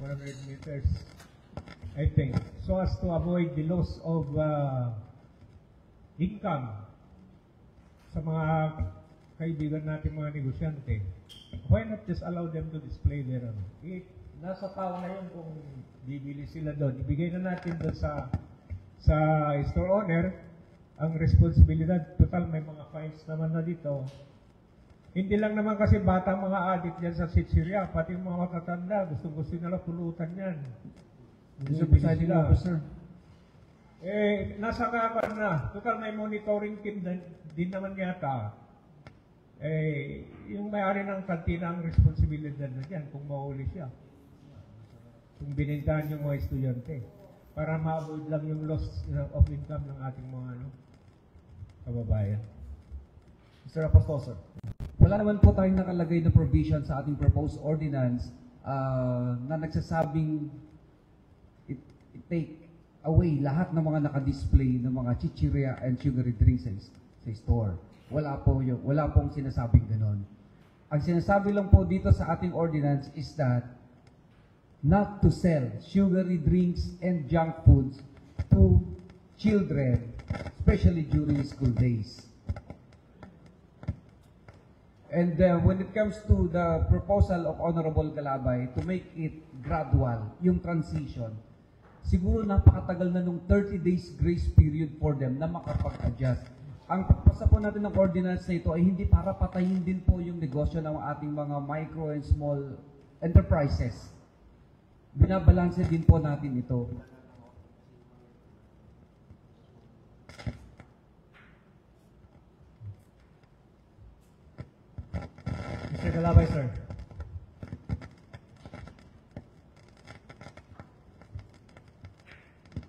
S5: 100 meters, I think, so as to avoid the loss of income sa mga kaibigan natin mga negosyante. Why not just allow them to display their nasa tao na yun kung bibili sila doon. Ibigay na natin doon sa store owner ang responsibilidad. Total may mga fines naman na dito. Hindi lang naman kasi bata mga addict dyan sa Sitseria, pati mga matatanda, gusto nila pulutan yan.
S3: Mr. Presiding Officer.
S5: Nasa kapan na. Total may monitoring team din naman yata. Yung may-ari ng kantina ang responsibilidad na dyan kung mahuli siya. Kung binintahan yung mga estudyante. Para ma-avoid lang yung loss of income ng ating mga kababayan.
S3: Mr. Apostol, sir. Wala naman po tayong nakalagay na provision sa ating proposed ordinance na nagsasabing it take away lahat ng mga nakadisplay ng mga chichirya and sugary drinks sa store. Wala pong sinasabing ganon. Ang sinasabi lang po dito sa ating ordinance is that not to sell sugary drinks and junk foods to children, especially during school days. And when it comes to the proposal of Honorable Galabay to make it gradual, yung transition, siguro napakatagal na nung 30 days grace period for them na makapag-adjust. ang pagpasa po natin ng ordinance na ito ay hindi para patayin din po yung negosyo ng ating mga micro and small enterprises. Binabalanse din po natin ito.
S7: Mr. Galabay, sir.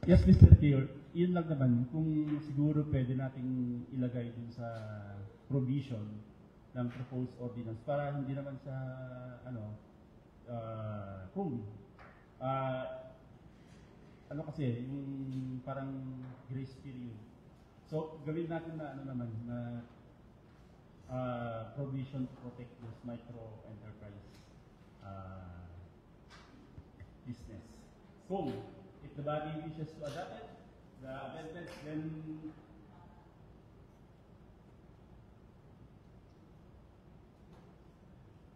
S4: Yes, Mr. Chair. Yun lang naman, kung siguro pwede nating ilagay din sa provision ng proposed ordinance para hindi naman sa, kung, kasi, yung parang grace period. So, gawin natin na, provision to protect this micro enterprise business. Kung, if the body wishes to adopt it, the amendment, then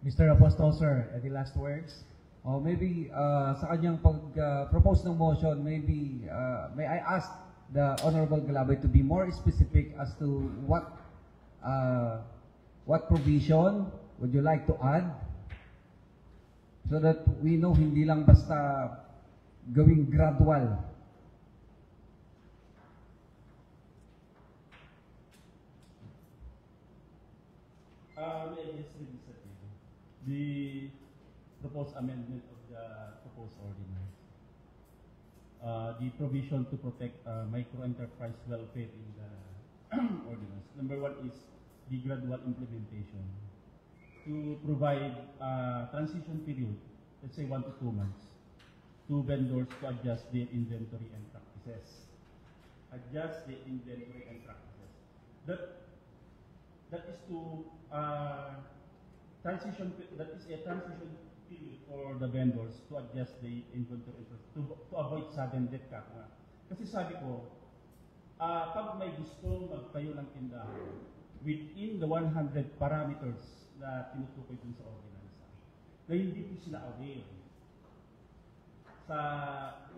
S7: Mr. Apostol, sir, any last words?
S3: Or maybe sa kanyang pag-propose ng motion, maybe may I ask the Honorable Galabay to be more specific as to what provision would you like to add so that we know hindi lang basta gawing gradual.
S4: the proposed amendment of the proposed ordinance. The provision to protect micro-enterprise welfare in the ordinance. Number one is the gradual implementation. To provide transition period, let's say 1 to 2 months, to vendors to adjust their inventory and practices. Adjust the inventory and practices. That is to transition. That is a transition period for the vendors to adjust the inventory to avoid sudden death cut. Kasi sabi ko, pag may gusto magtayo ng tindahan within the 100 parameters na tinutukoy dun sa ordinansa, na hindi po sila aware sa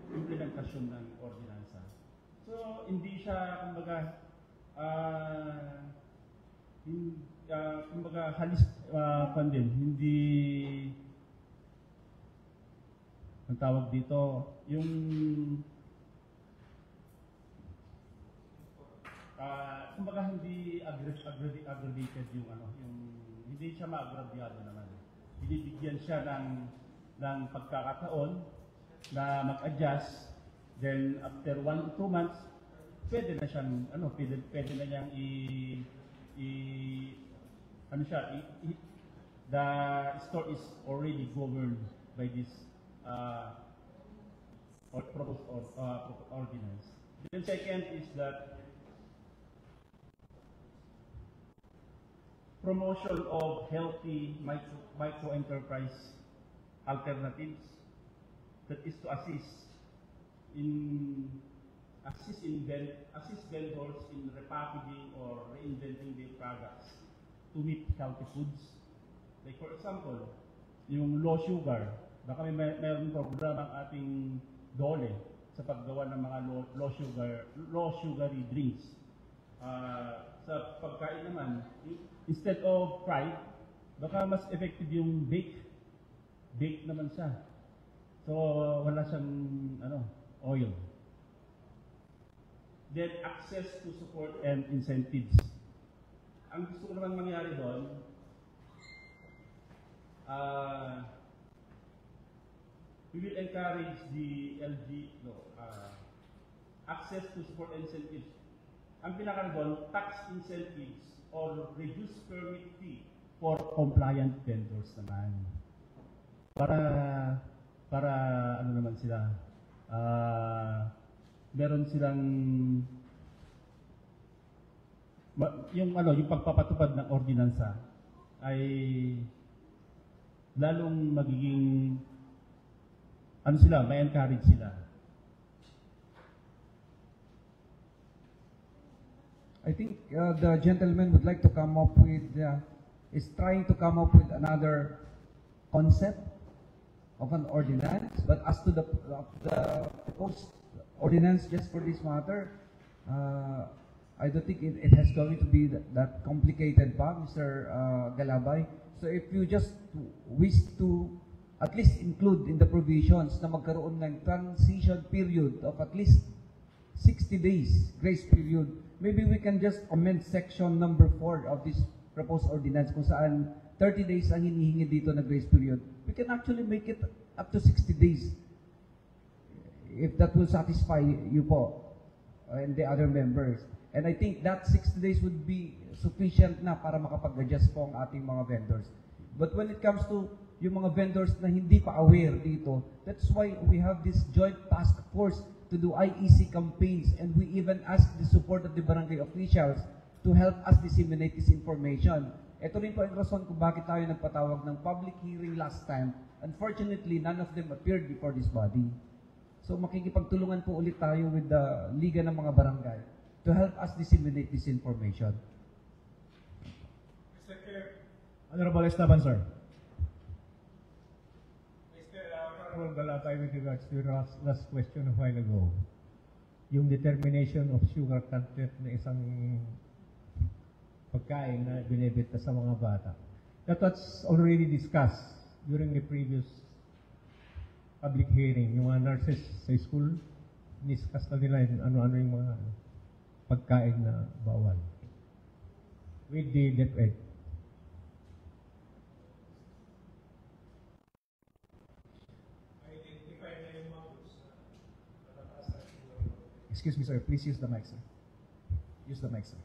S4: implementasyon ng ordinansa. So, hindi siya, kumbaga, hindi, ang tawag dito, yung, kumbaga hindi aggravated yung hindi siya maagrabyado naman. Binibigyan siya ng pagkakataon na mag-adjust, then after 1 to 2 months, pwede na siyang, pwede na niyang the store is already governed by this proposed ordinance. Then second is that promotion of healthy micro-enterprise alternatives, that is to assist vendors in repackaging or reinventing their products to meet healthy foods. Like for example, yung low sugar, baka mayroon program ang ating DOLE sa paggawa ng mga low sugary drinks. Sa pagkain naman, instead of fried, baka mas effective yung bake naman siya. So wala siyang oil. Then access to support and incentives. Ang gusto ko naman mangyari doon, we will encourage the access to support and incentives. Ang pinaka doon, tax incentives or reduced permit fee for compliant vendors naman. Para naman sila, meron silang yung pagpapatupad ng ordinansa ay lalong magiging may encourage sila.
S3: I think the gentleman would like to come up with is trying to come up with another concept of an ordinance, but as to the proposed ordinance just for this matter, I don't think it has going to be that complicated pa, Mr. Galabay. So if you just wish to at least include in the provisions na magkaroon ng transition period of at least 60 days grace period, maybe we can just amend section number 4 of this proposed ordinance kung saan 30 days ang hinihingi dito na grace period. We can actually make it up to 60 days if that will satisfy you po and the other members. And I think that 60 days would be sufficient na para makapag-adjust po ang ating mga vendors. But when it comes to yung mga vendors na hindi pa aware dito, that's why we have this joint task force to do IEC campaigns, and we even ask the support of the barangay officials to help us disseminate this information. Ito rin po ang rason kung bakit tayo nagpatawag ng public hearing last time. Unfortunately, none of them appeared before this body. So makikipagtulungan po ulit tayo with the Liga ng mga Barangay to help us disseminate this information.
S5: Mr. Chair, Honorable Esteban, sir. Honorable Galabay, with regards to your last question a while ago, yung determination of sugar content na isang pagkain na binibenta sa mga bata. That was already discussed during the previous public hearing. Yung mga nurses sa school, discuss na nila yung ano-ano yung mga pagkain na bawal with the DepEd.
S8: Excuse me, sir. Please use the mic, sir. Use the mic, sir.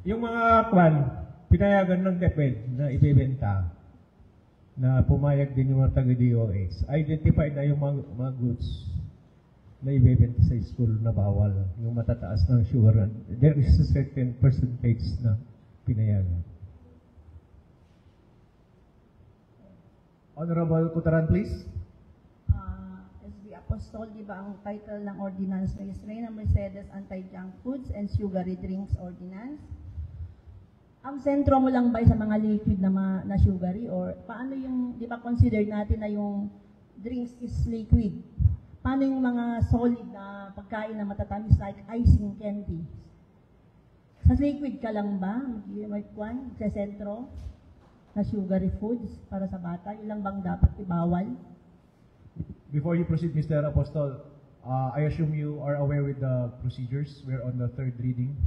S5: Yung mga kwan, pinayagan ng DepEd na ibebenta, na pumayag din yung mga taga-DOH, identified na yung mga goods na ibebenta sa school na bawal, yung matataas ng sugar. There is a certain percentage na pinayagan.
S8: Honorable Kutaran, please.
S9: SB Apostol, di ba ang title ng ordinance is Reyna Mercedes Anti-Junk Foods and Sugary Drinks Ordinance? Ang sentro mo lang ba sa mga liquid na sugary, or paano yung, di ba consider natin na yung drinks is liquid? Paano yung mga solid na pagkain na matatamis like icing candy? Sa liquid ka lang ba? May kwan sa sentro na sugary foods para sa bata? Yun lang bang dapat ibawal?
S8: Before you proceed, Mr. Apostol, I assume you are aware with the procedures. We're on the third reading.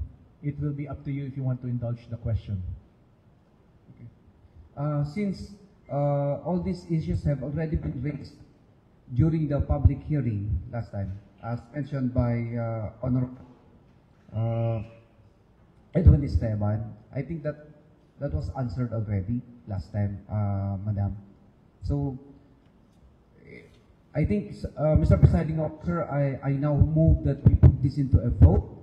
S8: It will be up to you if you want to indulge the question.
S3: Okay. Since all these issues have already been raised during the public hearing last time, as mentioned by Honorable Edwin Esteban, I think that was answered already last time, Madam. So, I think, Mr. Presiding Officer, I now move that we put this into a vote.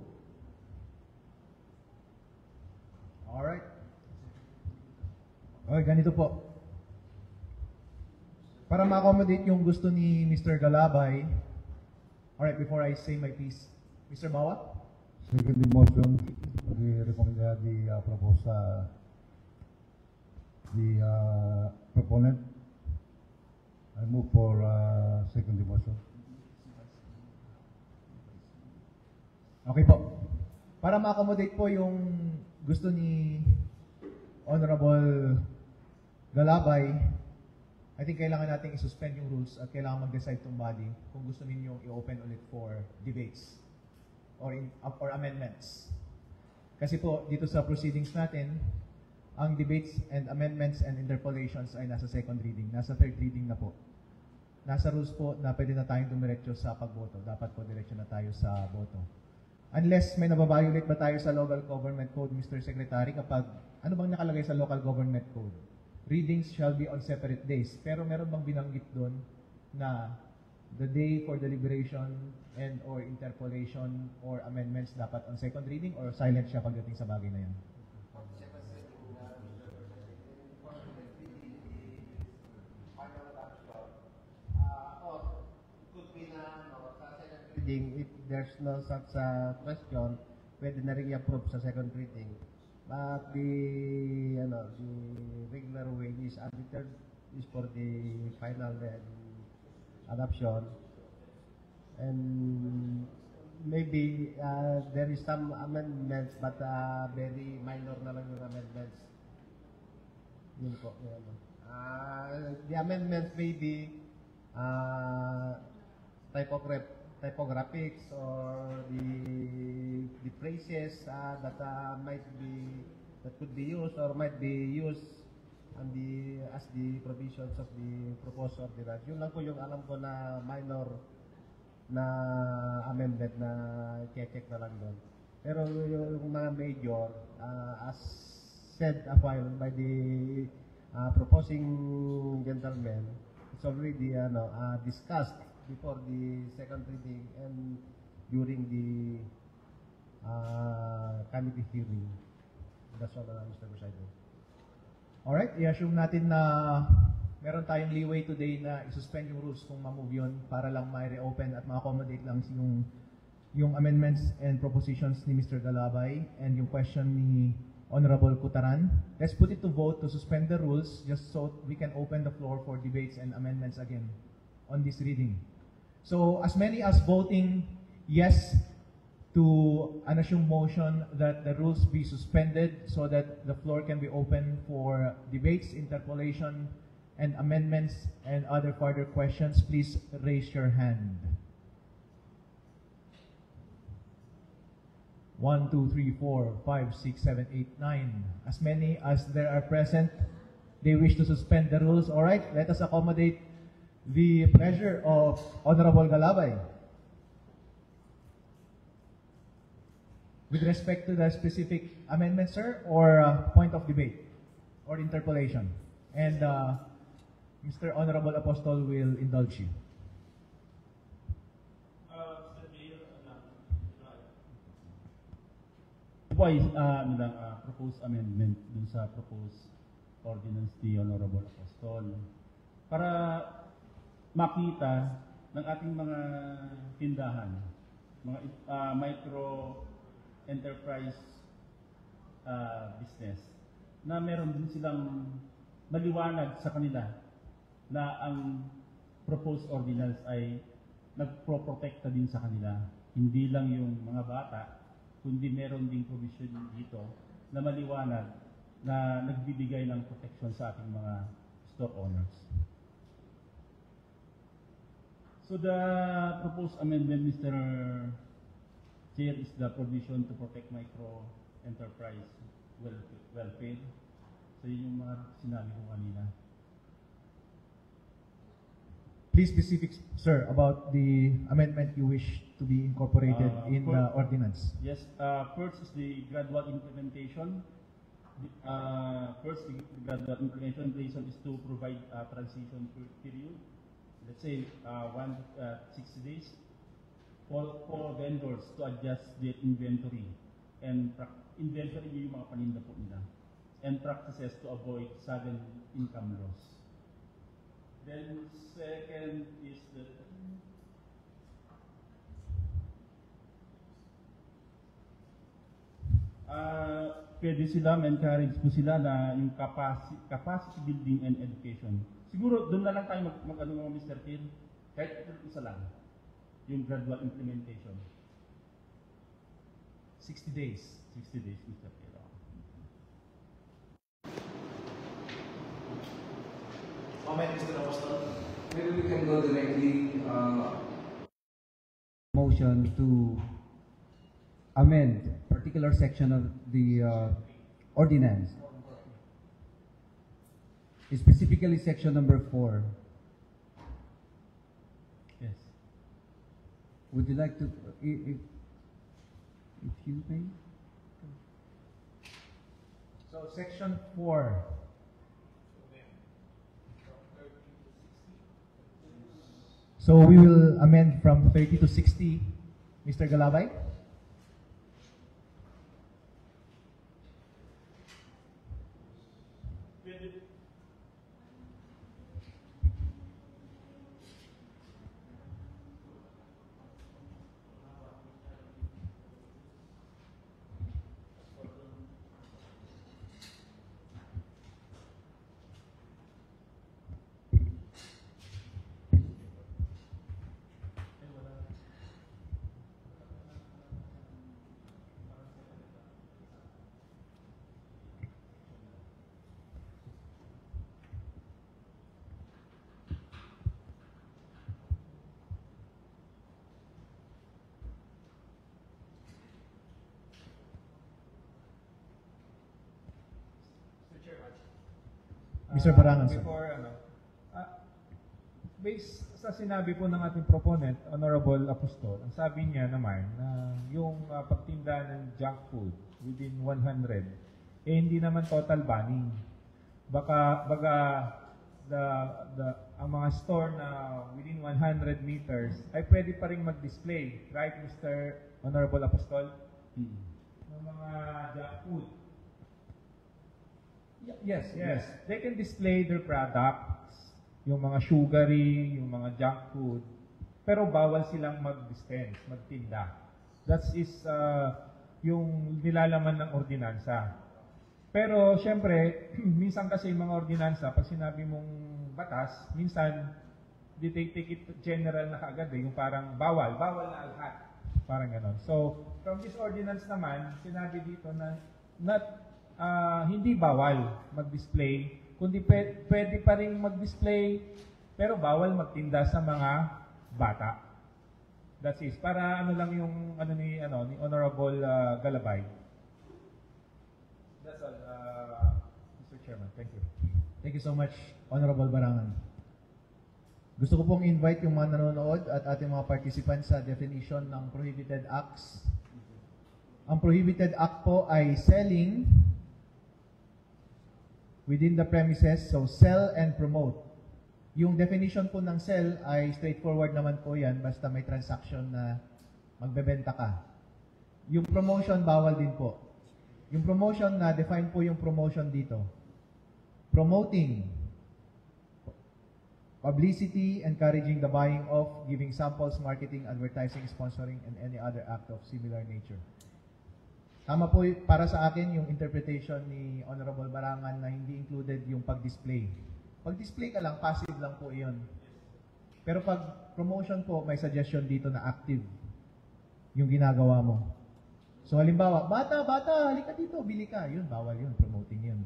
S8: Alright. Okay, ganito po. Para ma-accommodate yung gusto ni Mr. Galabay, alright, before I say my piece, Mr. Bawa?
S6: Second motion, we recommend the proposal, the proponent. I move for second motion.
S8: Okay po. Para ma-accommodate po yung gusto ni Honorable Galabay, I think kailangan natin i-suspend yung rules at kailangan mag-decide tong body kung gusto ninyong i-open ulit for debates or amendments. Kasi po, dito sa proceedings natin, ang debates and amendments and interpolations ay nasa second reading. Nasa third reading na po. Nasa rules po na pwede na tayong dumiretso sa pagboto. Dapat po diretso na tayo sa boto. Unless may nababiolate ba tayo sa Local Government Code, Mr. Secretary, kapag ano bang nakalagay sa Local Government Code? Readings shall be on separate days. Pero meron bang binanggit doon na the day for deliberation and or interpolation or amendments dapat on second reading, or silent siya pagdating sa bagay na yan?
S2: If there's no such question, pwede na rin i-approve sa second reading. But the regular way is audited is for the final adoption. And maybe there is some amendments but very minor na lang yung amendments. Yun po. Yun. The amendments may be typographics or the phrases that could be used or might be used as the provisions of the proposed ordinance. Yun lang po yung alam ko na minor na amendment na check na lang doon. Pero yung mga major, as said a while by the proposing gentleman, it's already discussed before the second reading and during the committee hearing. That's all, Mr. President.
S8: Alright, i-assume natin na meron tayong leeway today na i-suspend yung rules kung ma-move yun para lang ma-reopen at ma-accommodate lang yung amendments and propositions ni Mr. Galabay and yung question ni Honorable Cutaran. Let's put it to vote to suspend the rules just so we can open the floor for debates and amendments again on this reading. So as many as voting yes to an assumed motion that the rules be suspended so that the floor can be open for debates, interpolation, and amendments and other further questions, please raise your hand. 1, 2, 3, 4, 5, 6, 7, 8, 9. As many as there are present, they wish to suspend the rules. All right, let us accommodate the pleasure of Honorable Galabay. With respect to the specific amendment, sir, or point of debate or interpolation. And Mr. Honorable Apostol will indulge you.
S4: Po ay proposed amendment dun sa proposed ordinance ni Honorable Apostol para makita ng ating mga tindahan, mga micro enterprise business na meron din silang maliwanag sa kanila na ang proposed ordinance ay nagproprotekta din sa kanila. Hindi lang yung mga bata, kundi meron ding provision dito na maliwanag na nagbibigay ng protection sa ating mga store owners. So the proposed amendment, Mr. Chair, is the provision to protect micro enterprise welfare. So yun yung mga sinabi ko kanina.
S8: Please specific, sir, about the amendment you wish to be incorporated in the ordinance.
S4: Yes, first is the gradual implementation. First, the gradual implementation is to provide a transition period. Let's say 60 days for vendors to adjust their inventory and inventory yung mga paninda po nila and practices to avoid sudden income loss. Then second is the pwede sila, ma-encourage po sila na yung capacity building and education. Siguro doon na lang tayo mag-ano mga Mr. Phil, kahit isa lang, yung gradual implementation.
S8: 60 days.
S4: 60 days, Mr. Phil.
S1: Comment, Mr. Apostol.
S3: Maybe we can go directly motion to amend particular section of the ordinance, specifically section number 4.
S4: Yes.
S3: Would you like to, if you may?
S8: So section 4. So we will amend from 30 to 60. Mr. Galabay? Mr. Barangan, sir.
S10: Before, based sa sinabi po ng ating proponent, Honorable Apostol, ang sabi niya naman na yung pagtinda ng junk food within 100, hindi naman total banning. Baga ang mga store na within 100 meters ay pwede pa rin mag-display, right, Mr. Honorable Apostol? Ng mga junk food. Yes. They can display their products, yung mga sugary, yung mga junk food, pero bawal silang mag-dispense, magtinda. That is yung nilalaman ng ordinansa. Pero syempre, minsan kasi yung mga ordinansa, pag sinabi mong batas, minsan they take it general na kaagad yung parang bawal na lahat. Parang ganon. So, from this ordinance naman, sinabi dito na hindi bawal mag-display, kundi pwede pa rin mag-display, pero bawal magtinda sa mga bata. That's it. Para lang yung ni Honorable Galabay. That's all, Mr. Chairman. Thank you.
S8: Thank you so much, Honorable Barangan. Gusto ko pong invite yung mga nanonood at ating mga participants sa definition ng prohibited acts. Ang prohibited act po ay selling within the premises, so sell and promote. Yung definition po ng sell ay straightforward naman po yan, basta may transaction na magbebenta ka. Yung promotion, bawal din po. Yung promotion, na-define po yung promotion dito. Promoting, publicity, encouraging the buying of, giving samples, marketing, advertising, sponsoring, and any other act of similar nature. Tama po para sa akin yung interpretation ni Honorable Barangan na hindi included yung pag-display. Pag-display ka lang, passive lang po iyon. Pero pag promotion po, may suggestion dito na active yung ginagawa mo. So halimbawa, bata, halika dito, bili ka. Yun, bawal yun, promoting yun.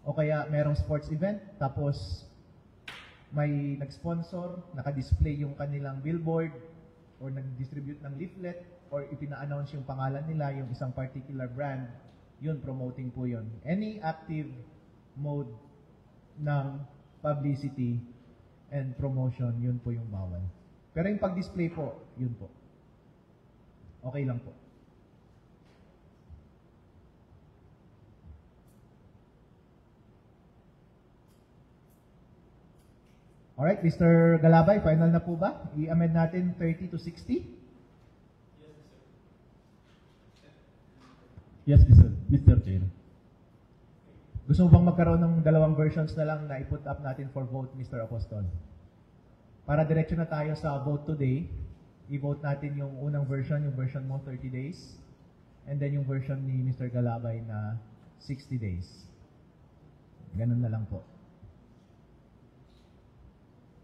S8: O kaya merong sports event, tapos may nag-sponsor, naka-display yung kanilang billboard, or nag-distribute ng leaflet, or ipina-announce yung pangalan nila, yung isang particular brand, yun, promoting po yun. Any active mode ng publicity and promotion, yun po yung bawal. Pero yung pag-display po, yun po. Okay lang po. Alright, Mr. Galabay, final na po ba? I-amend natin 30 to 60?
S7: Yes, Mr. Chair.
S8: Gusto mo bang magkaroon ng dalawang versions na lang na i-put up natin for vote, Mr. Apostol? Para diretso na tayo sa vote today, i-vote natin yung unang version, yung version mo 30 days, and then yung version ni Mr. Galabay na 60 days. Ganun na lang po.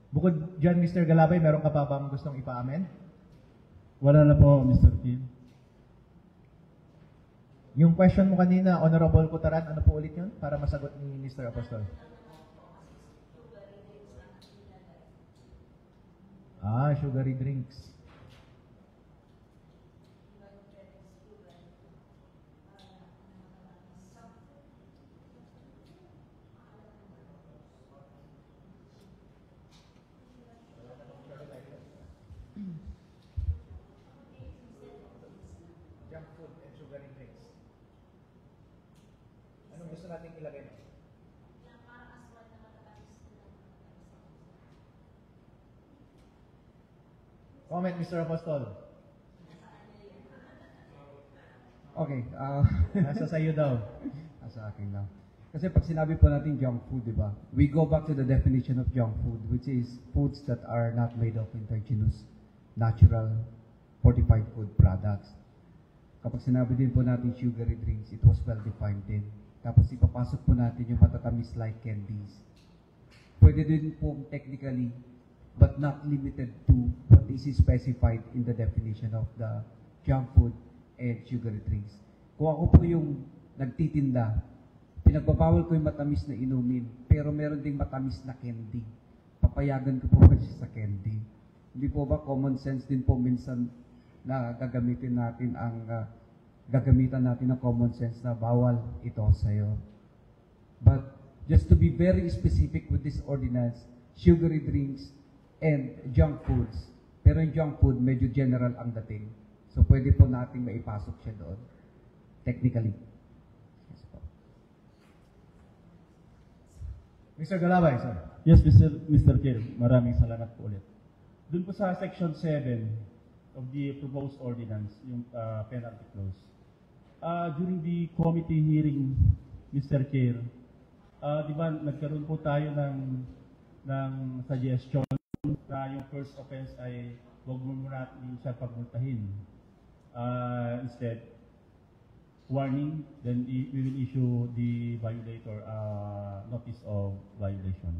S8: Bukod dyan, Mr. Galabay, meron ka pa bang gustong ipa-amend?
S7: Wala na po, Mr. Chair.
S8: Yung question mo kanina, Honorable Cutaran, ano po ulit yun? Para masagot ni Mr. Apostol. Sugary drinks. Junk food and sugary drinks. Anong gusto natin ilagay mo? Comment, Mr. Apostol.
S3: Okay,
S8: Nasa sayo daw.
S3: sa akin lang. Kasi pag sinabi po natin junk food, di ba? We go back to the definition of junk food, which is foods that are not made of indigenous, natural, fortified food products. Kapag sinabi din po natin sugary drinks, it was well defined din. Tapos ipapasok po natin yung matatamis like candies. Pwede din po technically, but not limited to what is specified in the definition of the junk food and sugary drinks. Kung ako po yung nagtitinda, pinagbabawal ko yung matamis na inumin, pero meron ding matamis na candy. Papayagan ko po siya sa candy. Hindi po ba common sense din po minsan na gagamitan natin ng common sense na bawal ito sa'yo. But just to be very specific with this ordinance, sugary drinks and junk foods. Pero yung junk food, medyo general ang dating. So, pwede po nating maipasok siya doon. Technically. Yes po.
S8: Mr. Galabay, sir.
S5: Yes, Mr. Chair. Maraming salamat po ulit. Doon po sa Section 7 of the proposed ordinance, yung penalty clause. During the committee hearing, Mr. Chair, di ba nagkaroon po tayo ng suggestion na yung first offense ay huwag mo muna natin siya pagmultahin. Instead, warning, then we will issue the violator notice of violation.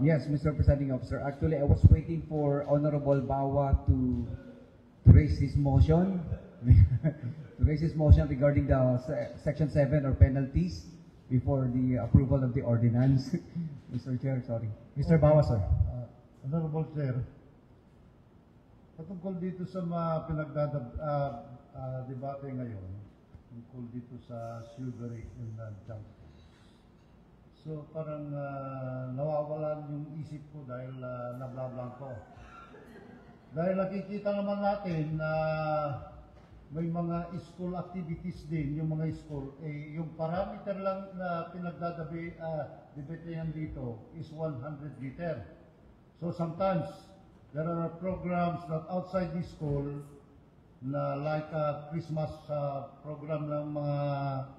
S3: Yes, Mr. Presiding Officer. Actually, I was waiting for Honorable Bawa to raise his motion. To raise his motion regarding the Section 7 or penalties before the approval of the ordinance. Mr. Chair, sorry.
S8: Mr. Bawa, sir.
S6: Honorable Chair, patungkol dito sa mga pinagdadebate ngayon, tungkol dito sa sugary and junk food. So parang nawawalan yung isip ko dahil nablablang ko. Dahil nakikita naman natin na may mga school activities din, yung mga school, yung parameter lang na pinagdadabetehan dito is 100 liter. So sometimes, there are programs not outside the school na like a Christmas program ng mga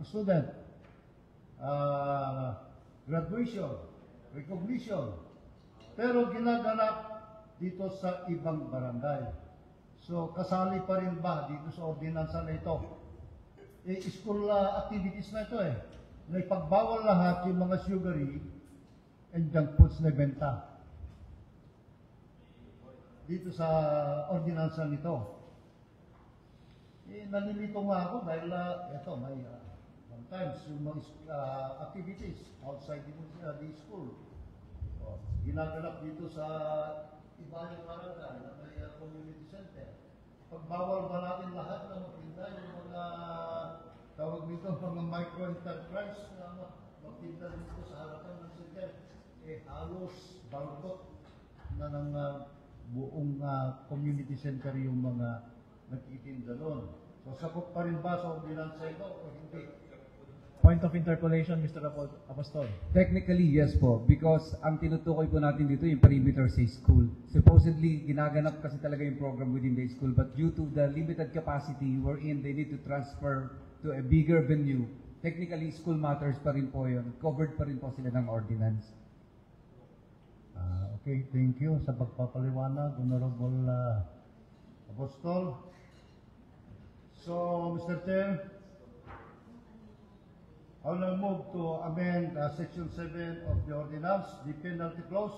S6: student, graduation, recognition, pero ginaganap dito sa ibang barangay. So, kasali pa rin ba dito sa ordinansa na ito? School activities na ito na ipagbawal lahat yung mga sugary and junk foods na benta. Dito sa ordinansa nito. Nalilito nga ako dahil ito, may sometimes yung mga activities outside the school. Ginaganap dito sa iba yung barangay na may community center. Pagbawal ba natin lahat na magtinda yung mga tawag nito, mga micro-enterprise na magtinda dito sa harapan ng center, halos balgot na ng buong community center yung mga nagtitinda doon. So sakop pa rin ba sa ordinansa ito o hindi?
S8: Point of interpolation, Mr. Apostol.
S3: Technically, yes po. Because ang tinutukoy po natin dito yung perimeter sa school. Supposedly, ginaganap kasi talaga yung program within the school. But due to the limited capacity wherein they need to transfer to a bigger venue, technically, school matters pa rin po yun. Covered pa rin po sila ng ordinance.
S6: Okay, thank you sa pagpapaliwanag, Honorable Apostol. So, Mr. Chair, I will move to amend Section 7 of the ordinance, the penalty clause.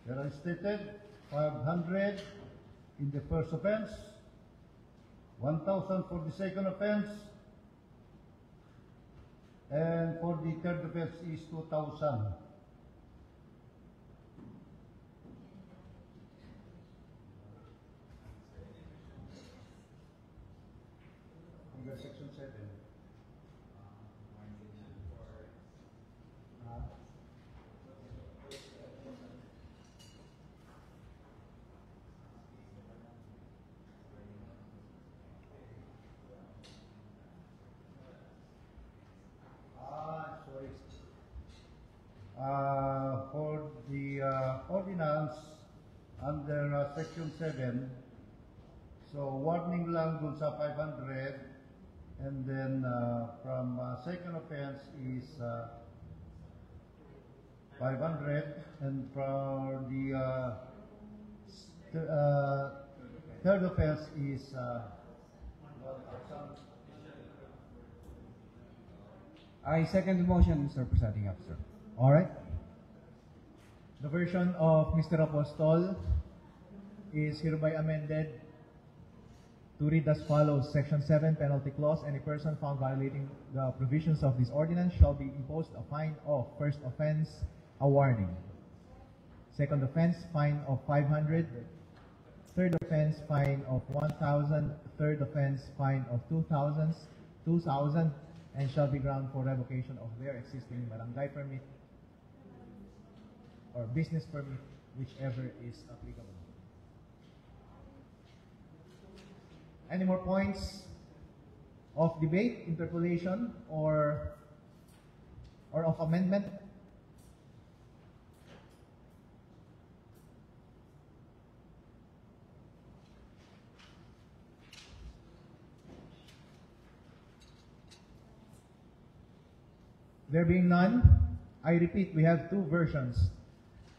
S6: There are stated 500 in the first offense, 1,000 for the second offense, and for the third offense is 2,000. Under Section 7. For the ordinance under Section 7, so warning lang dun sa 500, and then from second offense is 500, and for the third offense is 1,000.
S3: I second the motion, Mr. Presiding Officer.
S8: All right. The version of Mr. Apostol is hereby amended to read as follows. Section 7, penalty clause. Any person found violating the provisions of this ordinance shall be imposed a fine of first offense, a warning. Second offense, fine of 500. third offense fine of 1,000, third offense fine of 2,000, and shall be ground for revocation of their existing barangay permit or business permit, whichever is applicable. Any more points of debate, interpolation, or of amendment? There being none, I repeat, we have two versions.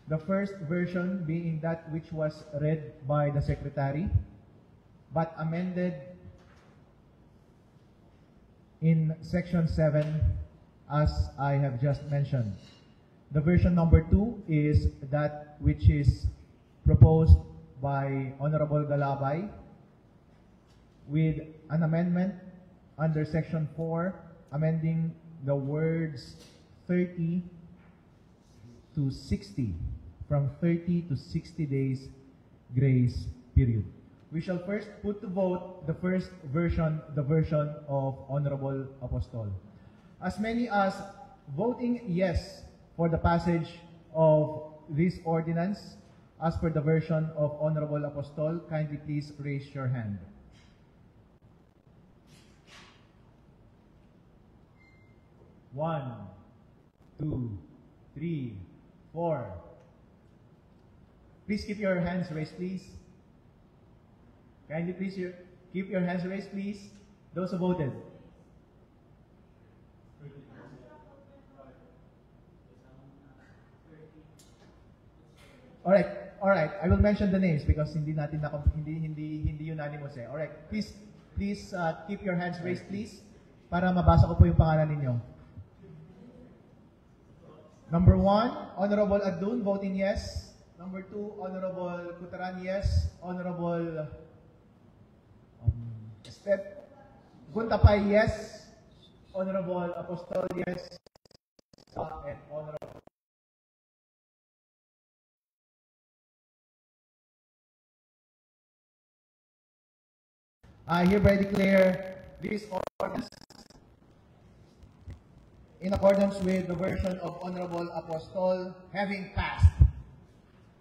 S8: The first version being that which was read by the Secretary, but amended in Section 7, as I have just mentioned. The version number 2 is that which is proposed by Honorable Galabay, with an amendment under Section 4, amending the words 30 to 60, from 30 to 60 days grace period. We shall first put to vote the first version, the version of Honorable Apostol. As many as voting yes for the passage of this ordinance, as per the version of Honorable Apostol, kindly please raise your hand. One, two, three, four. Please keep your hands raised, please. Kindly please keep your hands raised, please. Those who voted. All right. I will mention the names because hindi unanimous eh. All right. Please keep your hands raised, please, para mabasa ko po yung pangalan ninyo. Number 1, Honorable Adun, voting yes. Number 2, Honorable Cutaran, yes. Honorable Step Guntapay, yes. Honorable Apostol, yes. And Honorable I hereby declare this ordinance in accordance with the version of Honorable Apostol having passed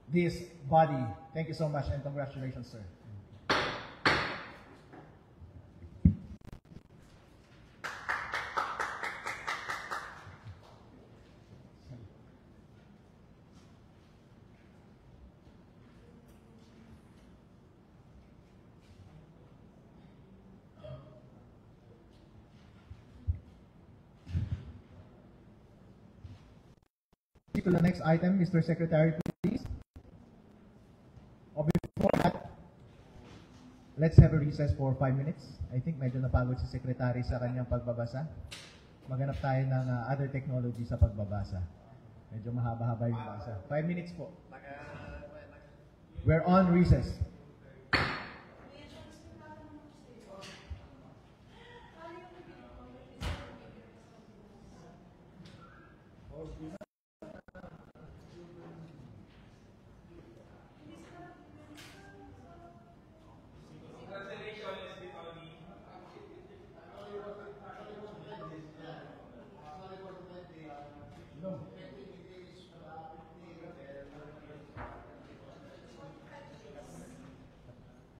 S8: this body. Thank you so much and congratulations, sir. To the next item, Mr. Secretary, please. Or before that, let's have a recess for 5 minutes. I think medyo napagod si Secretary sa kanyang pagbabasa. Maghanap tayo ng other technology sa pagbabasa. Medyo mahaba-haba yung basa. 5 minutes po. We're on recess.